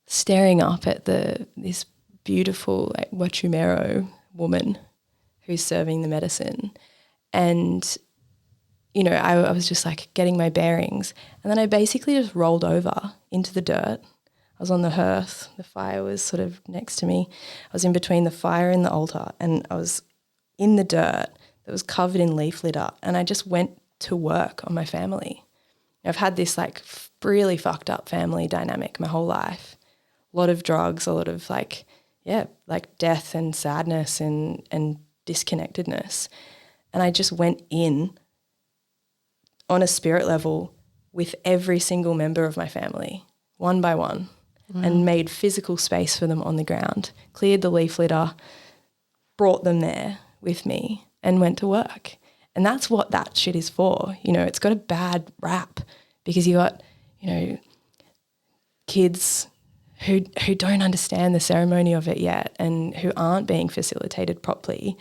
staring up at this beautiful like Wachumero woman who's serving the medicine. And, you know, I was just like getting my bearings. And then I basically just rolled over into the dirt. I was on the hearth. The fire was sort of next to me. I was in between the fire and the altar, and I was in the dirt that was covered in leaf litter. And I just went to work on my family. I've had this like really fucked up family dynamic my whole life. A lot of drugs, a lot of like, yeah, like death and sadness and disconnectedness. And I just went in on a spirit level with every single member of my family, one by one, and made physical space for them on the ground, cleared the leaf litter, brought them there with me and went to work. And that's what that shit is for. You know, it's got a bad rap because you got, you know, kids who don't understand the ceremony of it yet and who aren't being facilitated properly,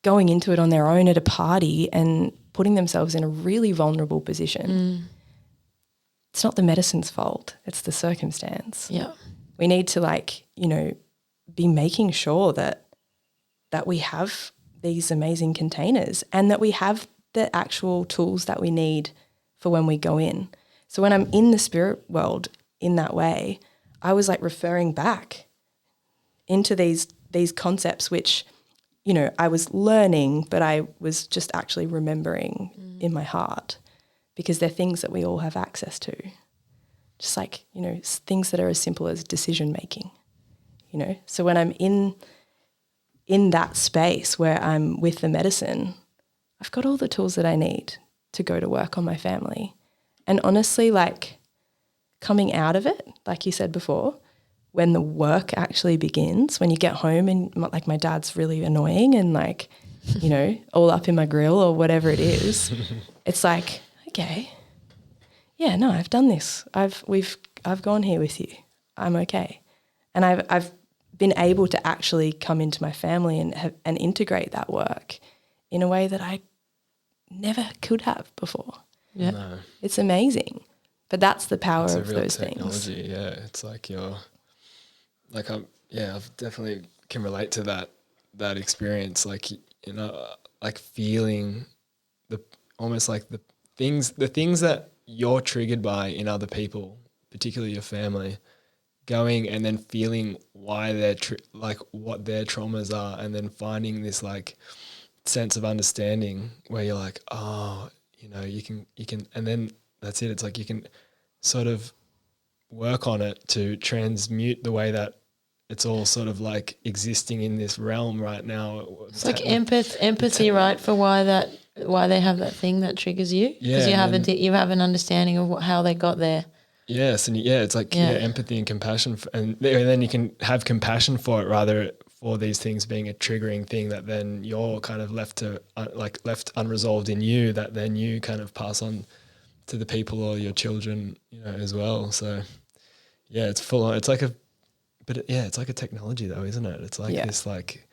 going into it on their own at a party and putting themselves in a really vulnerable position. it's not the medicine's fault, it's the circumstance. Yeah. We need to like, you know, be making sure that we have these amazing containers and that we have the actual tools that we need for when we go in. So when I'm in the spirit world in that way, I was like referring back into these concepts which, you know, I was learning, but I was just actually remembering in my heart, because they're things that we all have access to. Just like, you know, things that are as simple as decision making, you know. So when I'm in that space where I'm with the medicine, I've got all the tools that I need to go to work on my family. And honestly, like coming out of it, like you said before, when the work actually begins, when you get home and like my dad's really annoying and like, you know, all up in my grill or whatever it is, it's like, okay, yeah, no, I've done this. I've gone here with you. I'm okay. And I've been able to actually come into my family and integrate that work in a way that I never could have before. Yeah. No. It's amazing. But that's the power It's of a real those technology, things. yeah. It's like I've definitely can relate to that experience. Like, you know, like feeling almost like the things that you're triggered by in other people, particularly your family, going and then feeling why they're like what their traumas are, and then finding this like sense of understanding where you're like, oh, you know, you can, and then that's it. It's like you can sort of work on it to transmute the way that it's all sort of like existing in this realm right now. It's like empathy, right? For why they have that thing that triggers you, because you have an understanding of how they got there. Yes, and it's like empathy and compassion, and then you can have compassion for it rather for these things being a triggering thing that then you're kind of left unresolved in you, that then you kind of pass on to the people or your children, you know, as well. So yeah, it's full on. It's like it's like a technology though, isn't it? It's like this like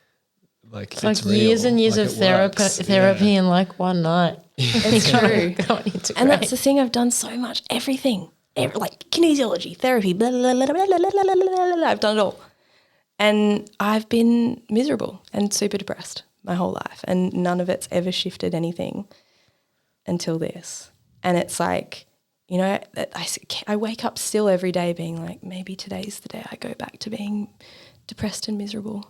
it's like years and years of therapy in like one night. It's true. And that's the thing, I've done so much, everything. Like kinesiology, therapy, blah, blah, blah, blah, blah, blah, blah, blah, blah. I've done it all. And I've been miserable and super depressed my whole life, and none of it's ever shifted anything until this. And it's like, you know, I wake up still every day being like, maybe today's the day I go back to being depressed and miserable.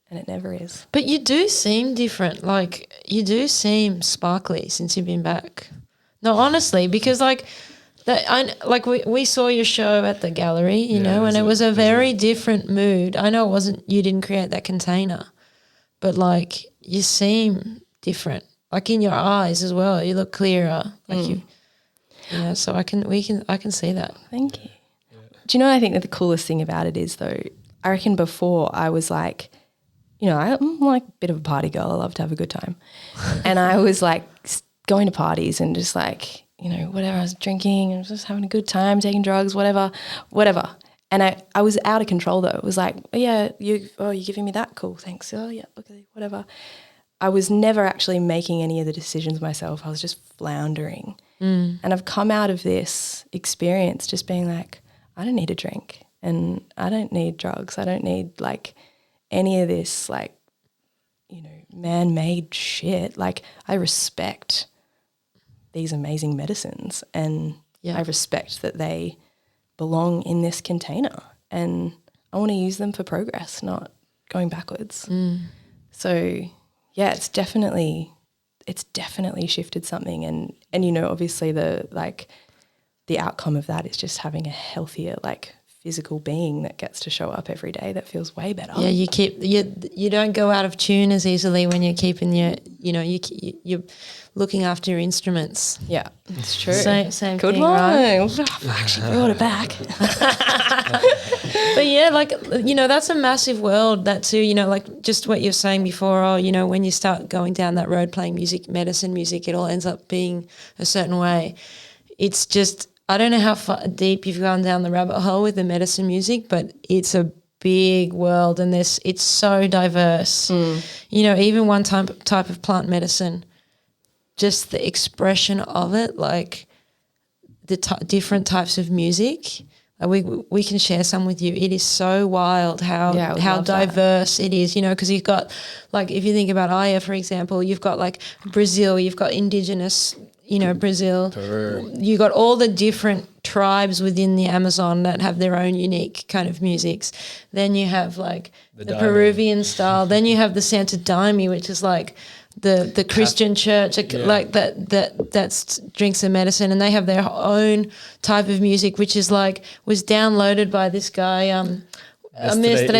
And it never is. But you do seem different. Like, you do seem sparkly since you've been back. No, honestly, because like we saw your show at the gallery, you know, and it was a very different mood. I know you didn't create that container, but like you seem different. Like in your eyes as well, you look clearer. Like so I can see that. Thank you. Yeah. Do you know what I think that the coolest thing about it is though? I reckon before I was like, you know, I'm like a bit of a party girl. I love to have a good time. And I was like going to parties and just like, you know, whatever, I was drinking and just having a good time, taking drugs, whatever. And I was out of control though. It was like, you're giving me that? Cool, thanks. Oh yeah, okay, whatever. I was never actually making any of the decisions myself. I was just floundering. And I've come out of this experience just being like, I don't need a drink and I don't need drugs. I don't need like any of this like, you know, man-made shit. Like I respect these amazing medicines and I respect that they belong in this container, and I want to use them for progress, not going backwards. So yeah, it's definitely shifted something, and you know, obviously the outcome of that is just having a healthier like physical being that gets to show up every day that feels way better. Yeah, you don't go out of tune as easily when you're keeping you're looking after your instruments. Yeah, it's true. Same good thing, one. Right? I've actually brought it back. But yeah, like, you know, that's a massive world, that too, you know, like just what you're saying before, you know, when you start going down that road playing music, medicine music, it all ends up being a certain way. It's just, I don't know how far deep you've gone down the rabbit hole with the medicine music, but it's a big world, and it's so diverse. You know, even one type of plant medicine, just the expression of it, like the different types of music. We can share some with you. It is so wild how diverse it is, because you've got, like, if you think about Aya, for example, you've got like Brazil, you've got indigenous, Brazil. Peru. You got all the different tribes within the Amazon that have their own unique kind of musics. Then you have like the Peruvian style. Then you have the Santo Daime, which is like the Christian church, like that drinks and medicine, and they have their own type of music, which is like was downloaded by this guy, Mestre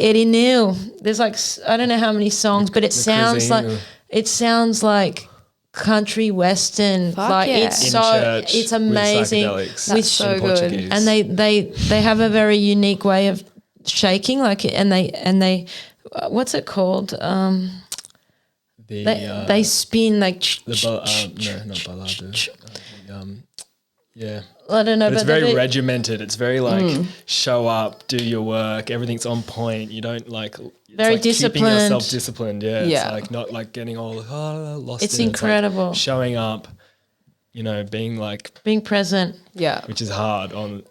Erineu. There's like I don't know how many songs, but it sounds like country western. Fuck yeah. It's amazing. That's so good. And they have a very unique way of shaking, like, and they what's it called? They spin like no, not balado. Yeah. I don't know, but it's very regimented. It's very like show up, do your work, everything's on point. You don't like very like disciplined. Keeping yourself disciplined. Yeah. It's like not like getting all lost. It's incredible. It's like showing up, being present. Yeah. Which is hard on,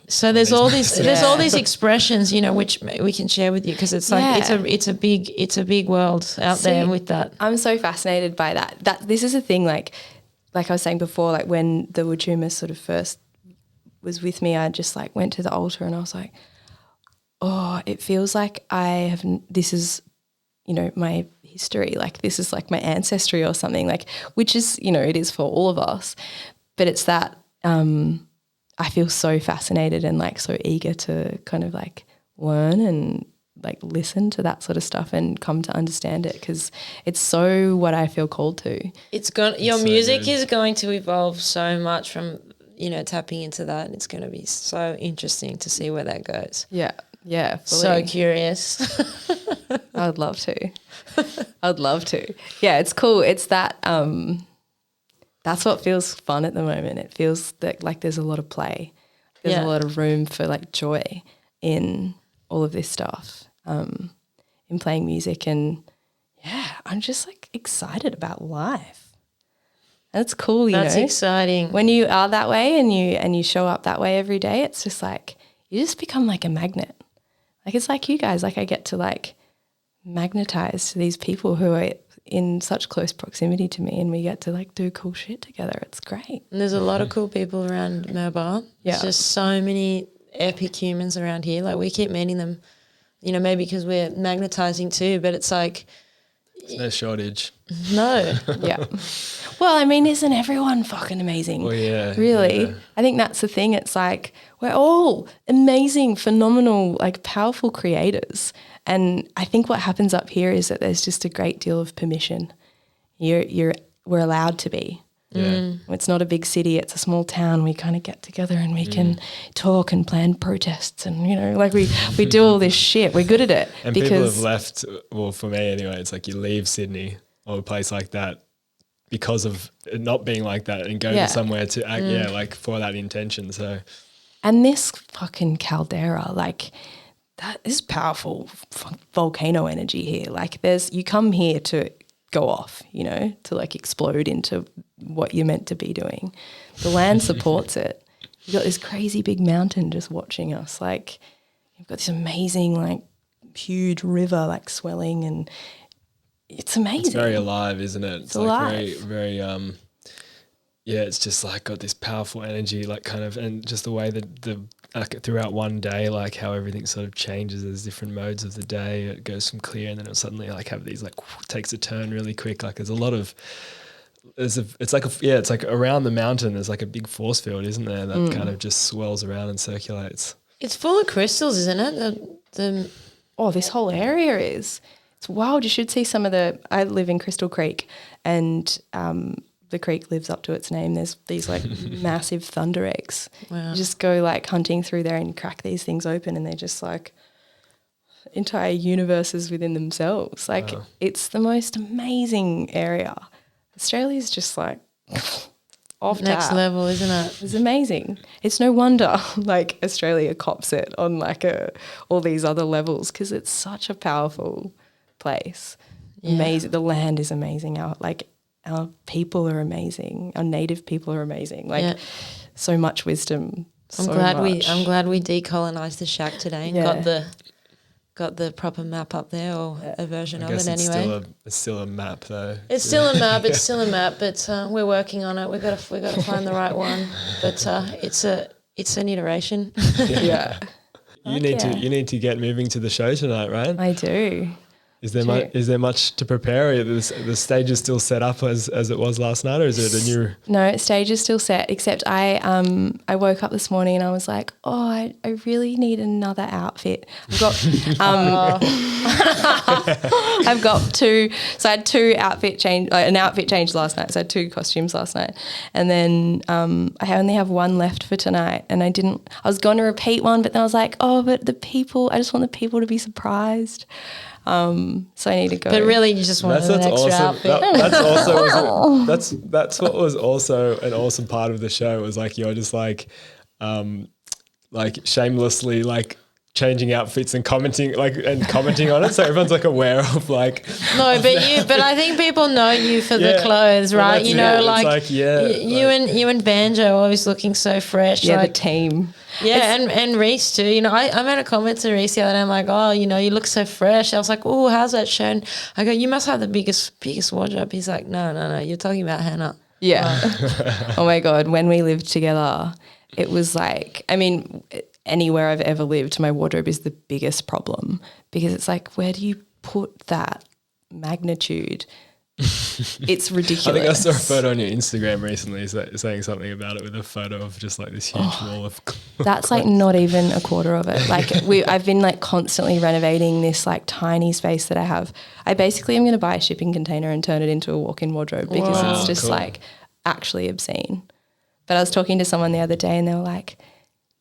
So there's all these expressions, which we can share with you, because it's like it's a big world out there with that. I'm so fascinated by that. This is a thing, like I was saying before, like when the Wachuma sort of first was with me, I just like went to the altar and I was like, oh, it feels like this is, my history, like this is like my ancestry or something, like, which is, it is for all of us, but it's that I feel so fascinated and like so eager to kind of like learn and like listen to that sort of stuff and come to understand it, because it's so what I feel called to. Your music is going to evolve so much from, tapping into that. It's going to be so interesting to see where that goes. Yeah. Yeah. Fully. So curious. I'd love to. Yeah, it's cool. It's that that's what feels fun at the moment. It feels that like there's a lot of play. There's a lot of room for like joy in all of this stuff, in playing music, and I'm just like excited about life. That's cool, That's exciting. When you are that way and you show up that way every day, it's just like you just become like a magnet. Like it's like you guys, like I get to like magnetize to these people who are in such close proximity to me, and we get to like do cool shit together. It's great. And there's a lot of cool people around Mobile. Yeah. There's just so many epic humans around here. Like we keep meeting them, maybe because we're magnetizing too, but it's like there's no shortage. No. Yeah. Well, I mean, isn't everyone fucking amazing? Well, yeah. Really? Yeah. I think that's the thing. It's like we're all amazing, phenomenal, like powerful creators. And I think what happens up here is that there's just a great deal of permission. We're allowed to be. Yeah. It's not a big city, it's a small town. We kind of get together and we can talk and plan protests and, like we do all this shit. We're good at it. And people have left, well, for me anyway, it's like you leave Sydney or a place like that because of it not being like that and go to somewhere to act, like for that intention. So, and this fucking caldera, like that is powerful volcano energy here. Like you come here to go off, to like explode into what you're meant to be doing. The land supports it. You've got this crazy big mountain just watching us. Like you've got this amazing, like huge river like swelling, and it's amazing. It's very alive, isn't it? It's alive. Like very, it's just like got this powerful energy, like kind of, and just the way that like throughout one day, like how everything sort of changes. There's different modes of the day. It goes from clear and then it'll suddenly like have these like takes a turn really quick. Like there's a lot of, it's like around the mountain there's like a big force field, isn't there? That kind of just swirls around and circulates. It's full of crystals, isn't it? This whole area is. It's wild. You should see some of I live in Crystal Creek, and the creek lives up to its name. There's these like massive thunder eggs. Wow. You just go like hunting through there and crack these things open, and they're just like entire universes within themselves. Like it's the most amazing area. Australia's just like off next tap. Level, isn't it? It's amazing. It's no wonder like Australia cops it on like all these other levels, because it's such a powerful place. Yeah. Amazing. The land is amazing. our people are amazing. Our native people are amazing. Like Yeah. so much wisdom. I'm glad we decolonized the shack today and Yeah. got the proper map up there, or a version I of guess it anyway. it's still a map though. It's still a map. It's still a map, but we're working on it. We got to find the right one. But it's an iteration. Yeah. You need to get moving to the show tonight, right? I do. Is there much to prepare? The stage is still set up as it was last night, or is it a new? No, stage is still set. Except I woke up this morning and I was like, oh, I really need another outfit. I've got I've got two. So I had an outfit change last night. So I had 2 costumes last night, and then I only have one left for tonight. And I was going to repeat one, but then I was like, oh, but I just want the people to be surprised. So I need to go. But really, you just want an extra outfit. That's what was also an awesome part of the show, was like you're just like shamelessly like changing outfits and commenting on it, so everyone's like aware of like. No, but I think people know you for the clothes, right? You know, you and Banjo are always looking so fresh. Yeah, like, the team. Yeah, and Reese too. You know, I made a comment to Reese the other day. I'm like, oh, you know, you look so fresh. I was like, oh, how's that show? And I go, you must have the biggest wardrobe. He's like, no, you're talking about Hannah. Yeah. Oh my God, when we lived together, it was like, I mean, anywhere I've ever lived, my wardrobe is the biggest problem, because it's like, where do you put that magnitude? It's ridiculous. I think I saw a photo on your Instagram recently saying something about it, with a photo of just like this huge wall of clothes. That's like not even a quarter of it. Like I've been like constantly renovating this like tiny space that I have. I basically am going to buy a shipping container and turn it into a walk-in wardrobe, because it's just like actually obscene. But I was talking to someone the other day and they were like,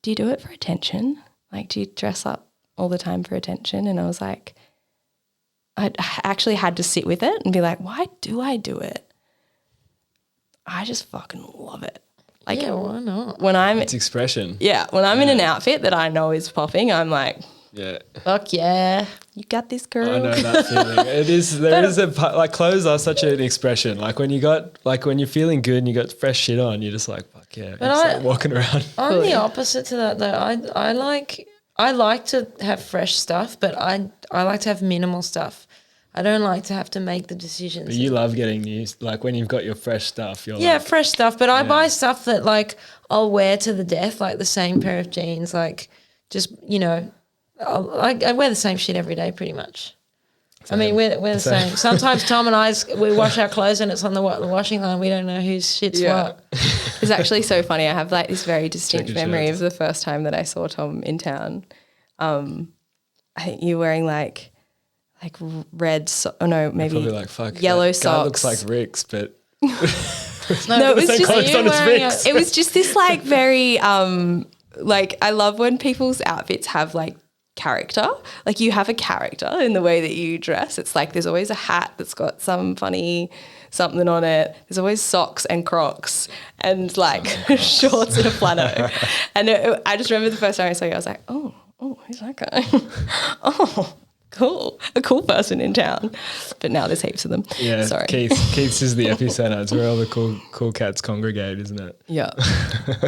do you do it for attention? Like, do you dress up all the time for attention? And I was like, I actually had to sit with it and be like, why do I do it? I just fucking love it. Like, yeah, why not? It's expression. Yeah, when I'm in an outfit that I know is popping, I'm like, yeah, fuck yeah, you got this, girl. I know that feeling. It is. There is a like, clothes are such an expression. Like when you're feeling good and you got fresh shit on, you're just like, fuck yeah. But like walking around. I'm the opposite to that though. I like to have fresh stuff, but I like to have minimal stuff. I don't like to have to make the decisions. But you love getting new, like when you've got your fresh stuff. You're like, fresh stuff. But I buy stuff that like I'll wear to the death, like the same pair of jeans, like just, you know, I wear the same shit every day pretty much. Same. I mean, we're the same. Sometimes Tom and we wash our clothes and it's on the washing line. We don't know whose shit's what. It's actually so funny. I have like this very distinct memory of the first time that I saw Tom in town. I think you were wearing like red, maybe like, fuck, yellow socks. Guy looks like Rick's, but no, it was just it was just this like very like, I love when people's outfits have like character. Like you have a character in the way that you dress. It's like there's always a hat that's got some funny something on it. There's always socks and Crocs and like shorts and a flannel. And I just remember the first time I saw you, I was like, oh, who's that guy? Oh, cool. A cool person in town. But now there's heaps of them. Yeah, sorry. Keith's is the epicenter. It's where all the cool cats congregate, isn't it? Yeah.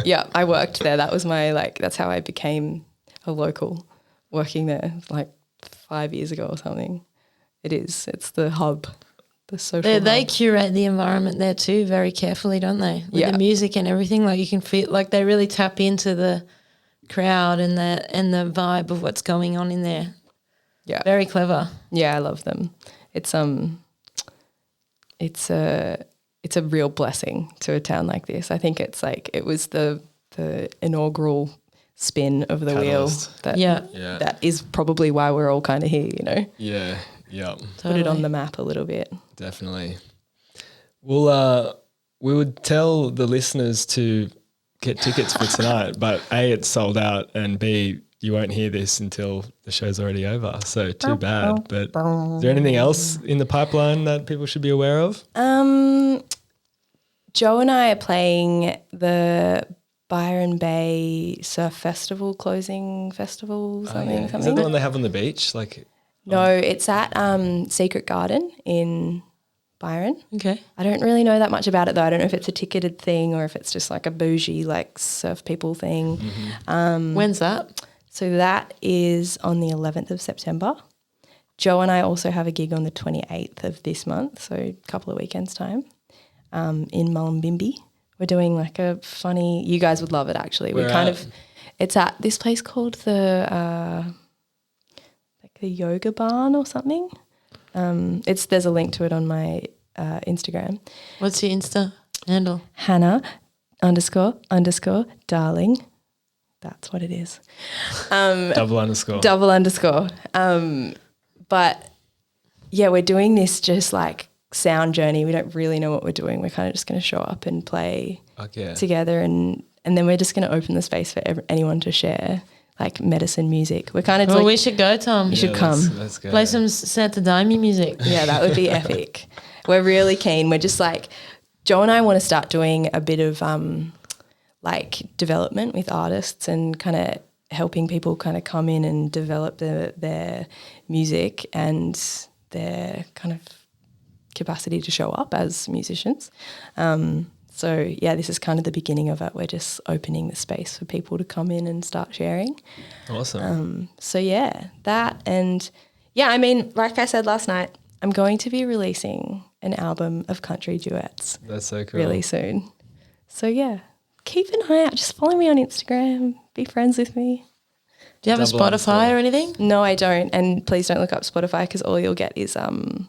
Yeah, I worked there. That was that's how I became a local, working there like 5 years ago or something. It's the hub, the social hub. They curate the environment there too very carefully, don't they? With the music and everything. Like you can feel like they really tap into the crowd and the vibe of what's going on in there. Yeah. Very clever. Yeah, I love them. It's a real blessing to a town like this. I think it's like it was the inaugural spin of the Catalyst. Wheel that is probably why we're all kind of here, you know. Yeah. Yeah. Put it on the map a little bit. Definitely. Well, we would tell the listeners to get tickets for tonight, but A, it's sold out, and B, you won't hear this until the show's already over. So too bad. But is there anything else in the pipeline that people should be aware of? Joe and I are playing the Byron Bay Surf Festival, closing festival, something. Is that the one they have on the beach? Like, no, it's at Secret Garden in Byron. Okay. I don't really know that much about it though. I don't know if it's a ticketed thing or if it's just like a bougie like surf people thing. When's that? So that is on the 11th of September. Joe and I also have a gig on the 28th of this month, so a couple of weekends' time, in Mullumbimby. We're doing like a funny, you guys would love it actually. It's at this place called the Yoga Barn or something. There's a link to it on my Instagram. What's your Insta handle? Hannah__darling. That's what it is. Double underscore. But yeah, we're doing this just like sound journey. We don't really know what we're doing. We're kind of just going to show up and play together, and then we're just going to open the space for anyone to share like medicine music. We're kind of Well, we should go, Tom. You should come. Let's go. Play some Santa Daimi music. Yeah, that would be epic. We're really keen. We're just like, Joe and I want to start doing a bit of like development with artists and kind of helping people kind of come in and develop their music and their kind of capacity to show up as musicians. So yeah, this is kind of the beginning of it. We're just opening the space for people to come in and start sharing. Awesome. So yeah, that, and yeah, I mean, like I said last night, I'm going to be releasing an album of country duets. That's so cool. Really soon. So yeah, keep an eye out. Just follow me on Instagram. Be friends with me. Do you have a Spotify or anything? No, I don't. And please don't look up Spotify because all you'll get is the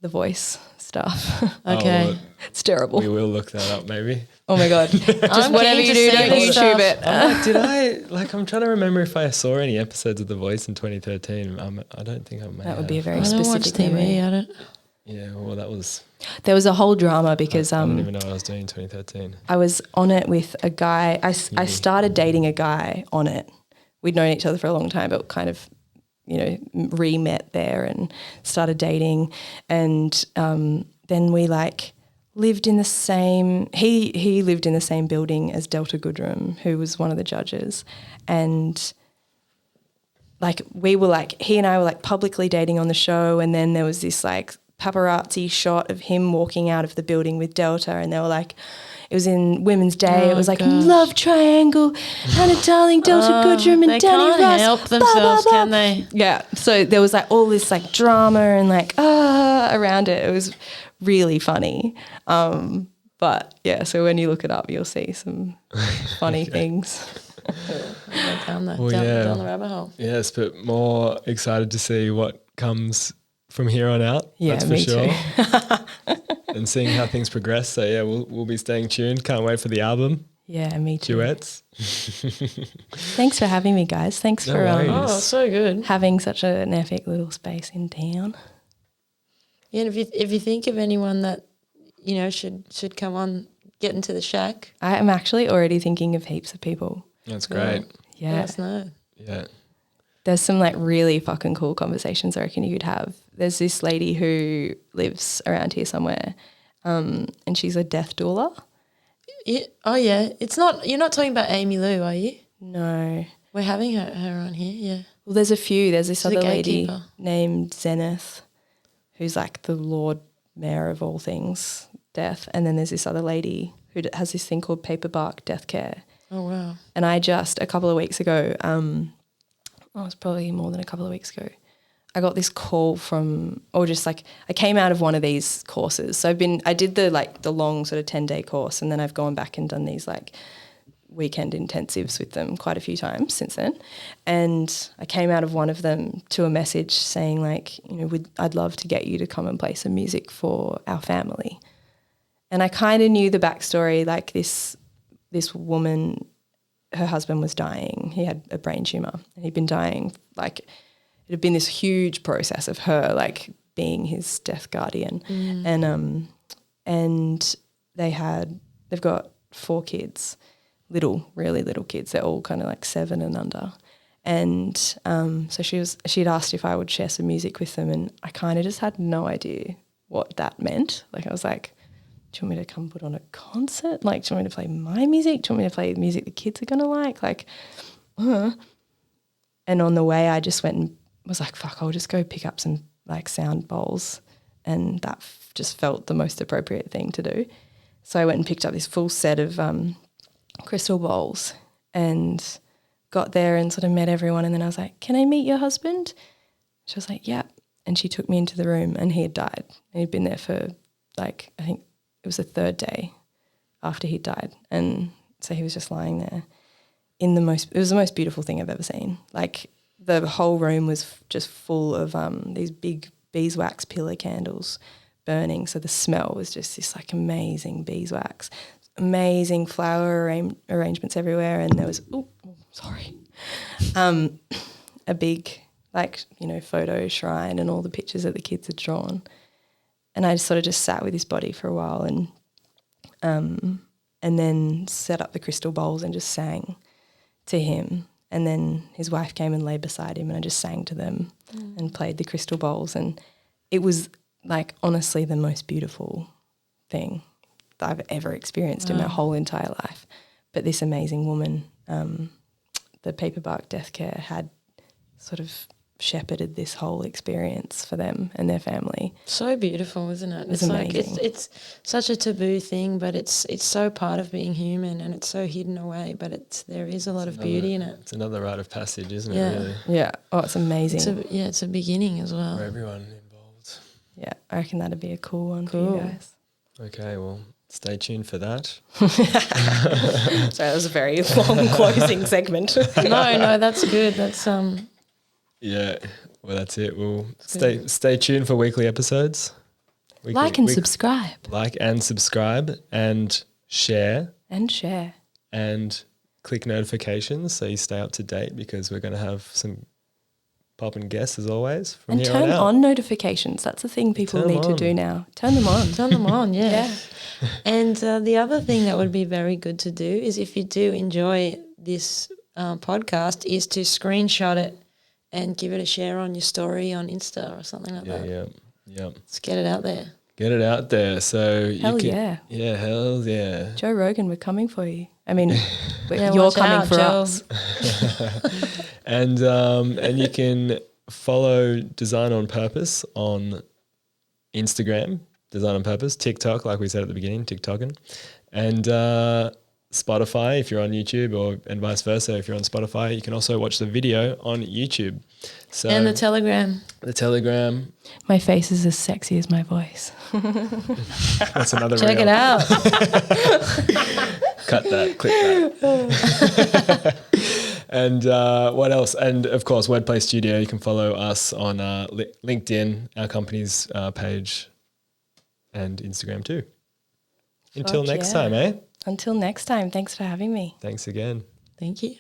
voice stuff. Okay. Well, it's terrible. we will look that up maybe. Oh my God. Just whatever you do, don't YouTube it. I'm trying to remember if I saw any episodes of The Voice in 2013. I don't think I may That would be a very I don't watch specific TV. memory. I don't. Yeah, well, that was... There was a whole drama because I don't even know what I was doing in 2013. I was on it with a guy. I started dating a guy on it. We'd known each other for a long time, but kind of, re-met there and started dating. And then we lived in the same, he lived in the same building as Delta Goodrem, who was one of the judges. And we were he and I were publicly dating on the show. And then there was this paparazzi shot of him walking out of the building with Delta, and they were it was in Women's Day. It was love triangle, Hannah Darling, Delta Goodrem, and they Danny can't Ross. help themselves, can they? Yeah. So there was all this drama and around it. It was really funny. But yeah, so when you look it up, you'll see some funny things. Down the rabbit hole. Yes, but more excited to see what comes from here on out. Yeah, that's for me sure. too. And seeing how things progress. So yeah, we'll be staying tuned. Can't wait for the album. Yeah, me too. Duets. Thanks for having me, guys. Thanks No for worries. So good. having such an epic little space in town. Yeah, and if you think of anyone that should come on, get into the shack. I am actually already thinking of heaps of people. That's great. Yeah. Let us know. Yeah. There's some really fucking cool conversations I reckon you could have. There's this lady who lives around here somewhere, and she's a death doula. Yeah. Oh yeah, you're not talking about Amy Lou, are you? No. We're having her on here, yeah. Well, there's a few. There's this She's a other lady gatekeeper. named Zenith, who's the Lord Mayor of all things death. And then there's this other lady who has this thing called paperbark death care. Oh wow. And I just, a couple of weeks ago, it was probably more than a couple of weeks ago, I got this call from, I came out of one of these courses. So I did the long sort of 10-day course, and then I've gone back and done these weekend intensives with them quite a few times since then. And I came out of one of them to a message saying I'd love to get you to come and play some music for our family. And I kind of knew the backstory, this woman, her husband was dying. He had a brain tumor and he'd been dying. It had been this huge process of her being his death guardian. And they've got 4 kids, really little kids. They're all kind of 7 and under. And so she'd asked if I would share some music with them, and I kind of just had no idea what that meant. I was do you want me to come put on a concert? Do you want me to play my music? Do you want me to play music the kids are going to like? And on the way I just went and was fuck, I'll just go pick up some sound bowls and that just felt the most appropriate thing to do. So I went and picked up this full set of crystal bowls and got there and sort of met everyone, and then I was like, can I meet your husband? She was like, yeah. And she took me into the room, and he had died. And he'd been there for like, I think it was the third day after he died. And so he was just lying there it was the most beautiful thing I've ever seen. Like the whole room was just full of these big beeswax pillar candles burning. So the smell was just this like amazing beeswax, amazing flower arrangements everywhere. And there was, a big like, photo shrine and all the pictures that the kids had drawn. And I just sort of just sat with his body for a while and then set up the crystal bowls and just sang to him. And then his wife came and lay beside him, and I just sang to them and played the crystal bowls. And it was like honestly the most beautiful thing that I've ever experienced in my whole entire life. But this amazing woman, the Paperbark Death Care, had sort of shepherded this whole experience for them and their family. So beautiful, isn't it? It's amazing. Like it's such a taboo thing, but it's so part of being human, and it's so hidden away, but there is a lot of beauty in it. It's another rite of passage, isn't it, Yeah. really? Yeah. Oh, it's amazing. It's a beginning as well. For everyone involved. Yeah, I reckon that'd be a cool one for Cool. you guys. Okay, well, stay tuned for that. Sorry, that was a very long closing segment. No, that's good. That's Yeah, well, that's it. We'll stay tuned for weekly episodes. Subscribe. Like and subscribe and share. And share. And click notifications so you stay up to date, because we're going to have some popping guests as always from And here turn on out. on notifications. That's the thing people Turn need them to do on. now. Turn them on. turn them on, yeah. Yeah. And the other thing that would be very good to do is, if you do enjoy this podcast, is to screenshot it and give it a share on your story on Insta or something like that. Yeah. Let's get it out there. Get it out there. So Hell you can, yeah. Yeah, hell yeah. Joe Rogan, we're coming for you. I mean, Yeah, you're watch coming out, for Joe. us. And you can follow Design on Purpose on Instagram, Design on Purpose, TikTok, like we said at the beginning, TikToking, and Spotify if you're on YouTube, and vice versa if you're on Spotify. You can also watch the video on YouTube. So And the Telegram. the Telegram. My face is as sexy as my voice. That's another Check reel. it out. Cut that, clip that. And what else? And of course, WordPlay Studio. You can follow us on LinkedIn, our company's page, and Instagram too. Until Fuck next yeah. time, eh? Until next time, thanks for having me. Thanks again. Thank you.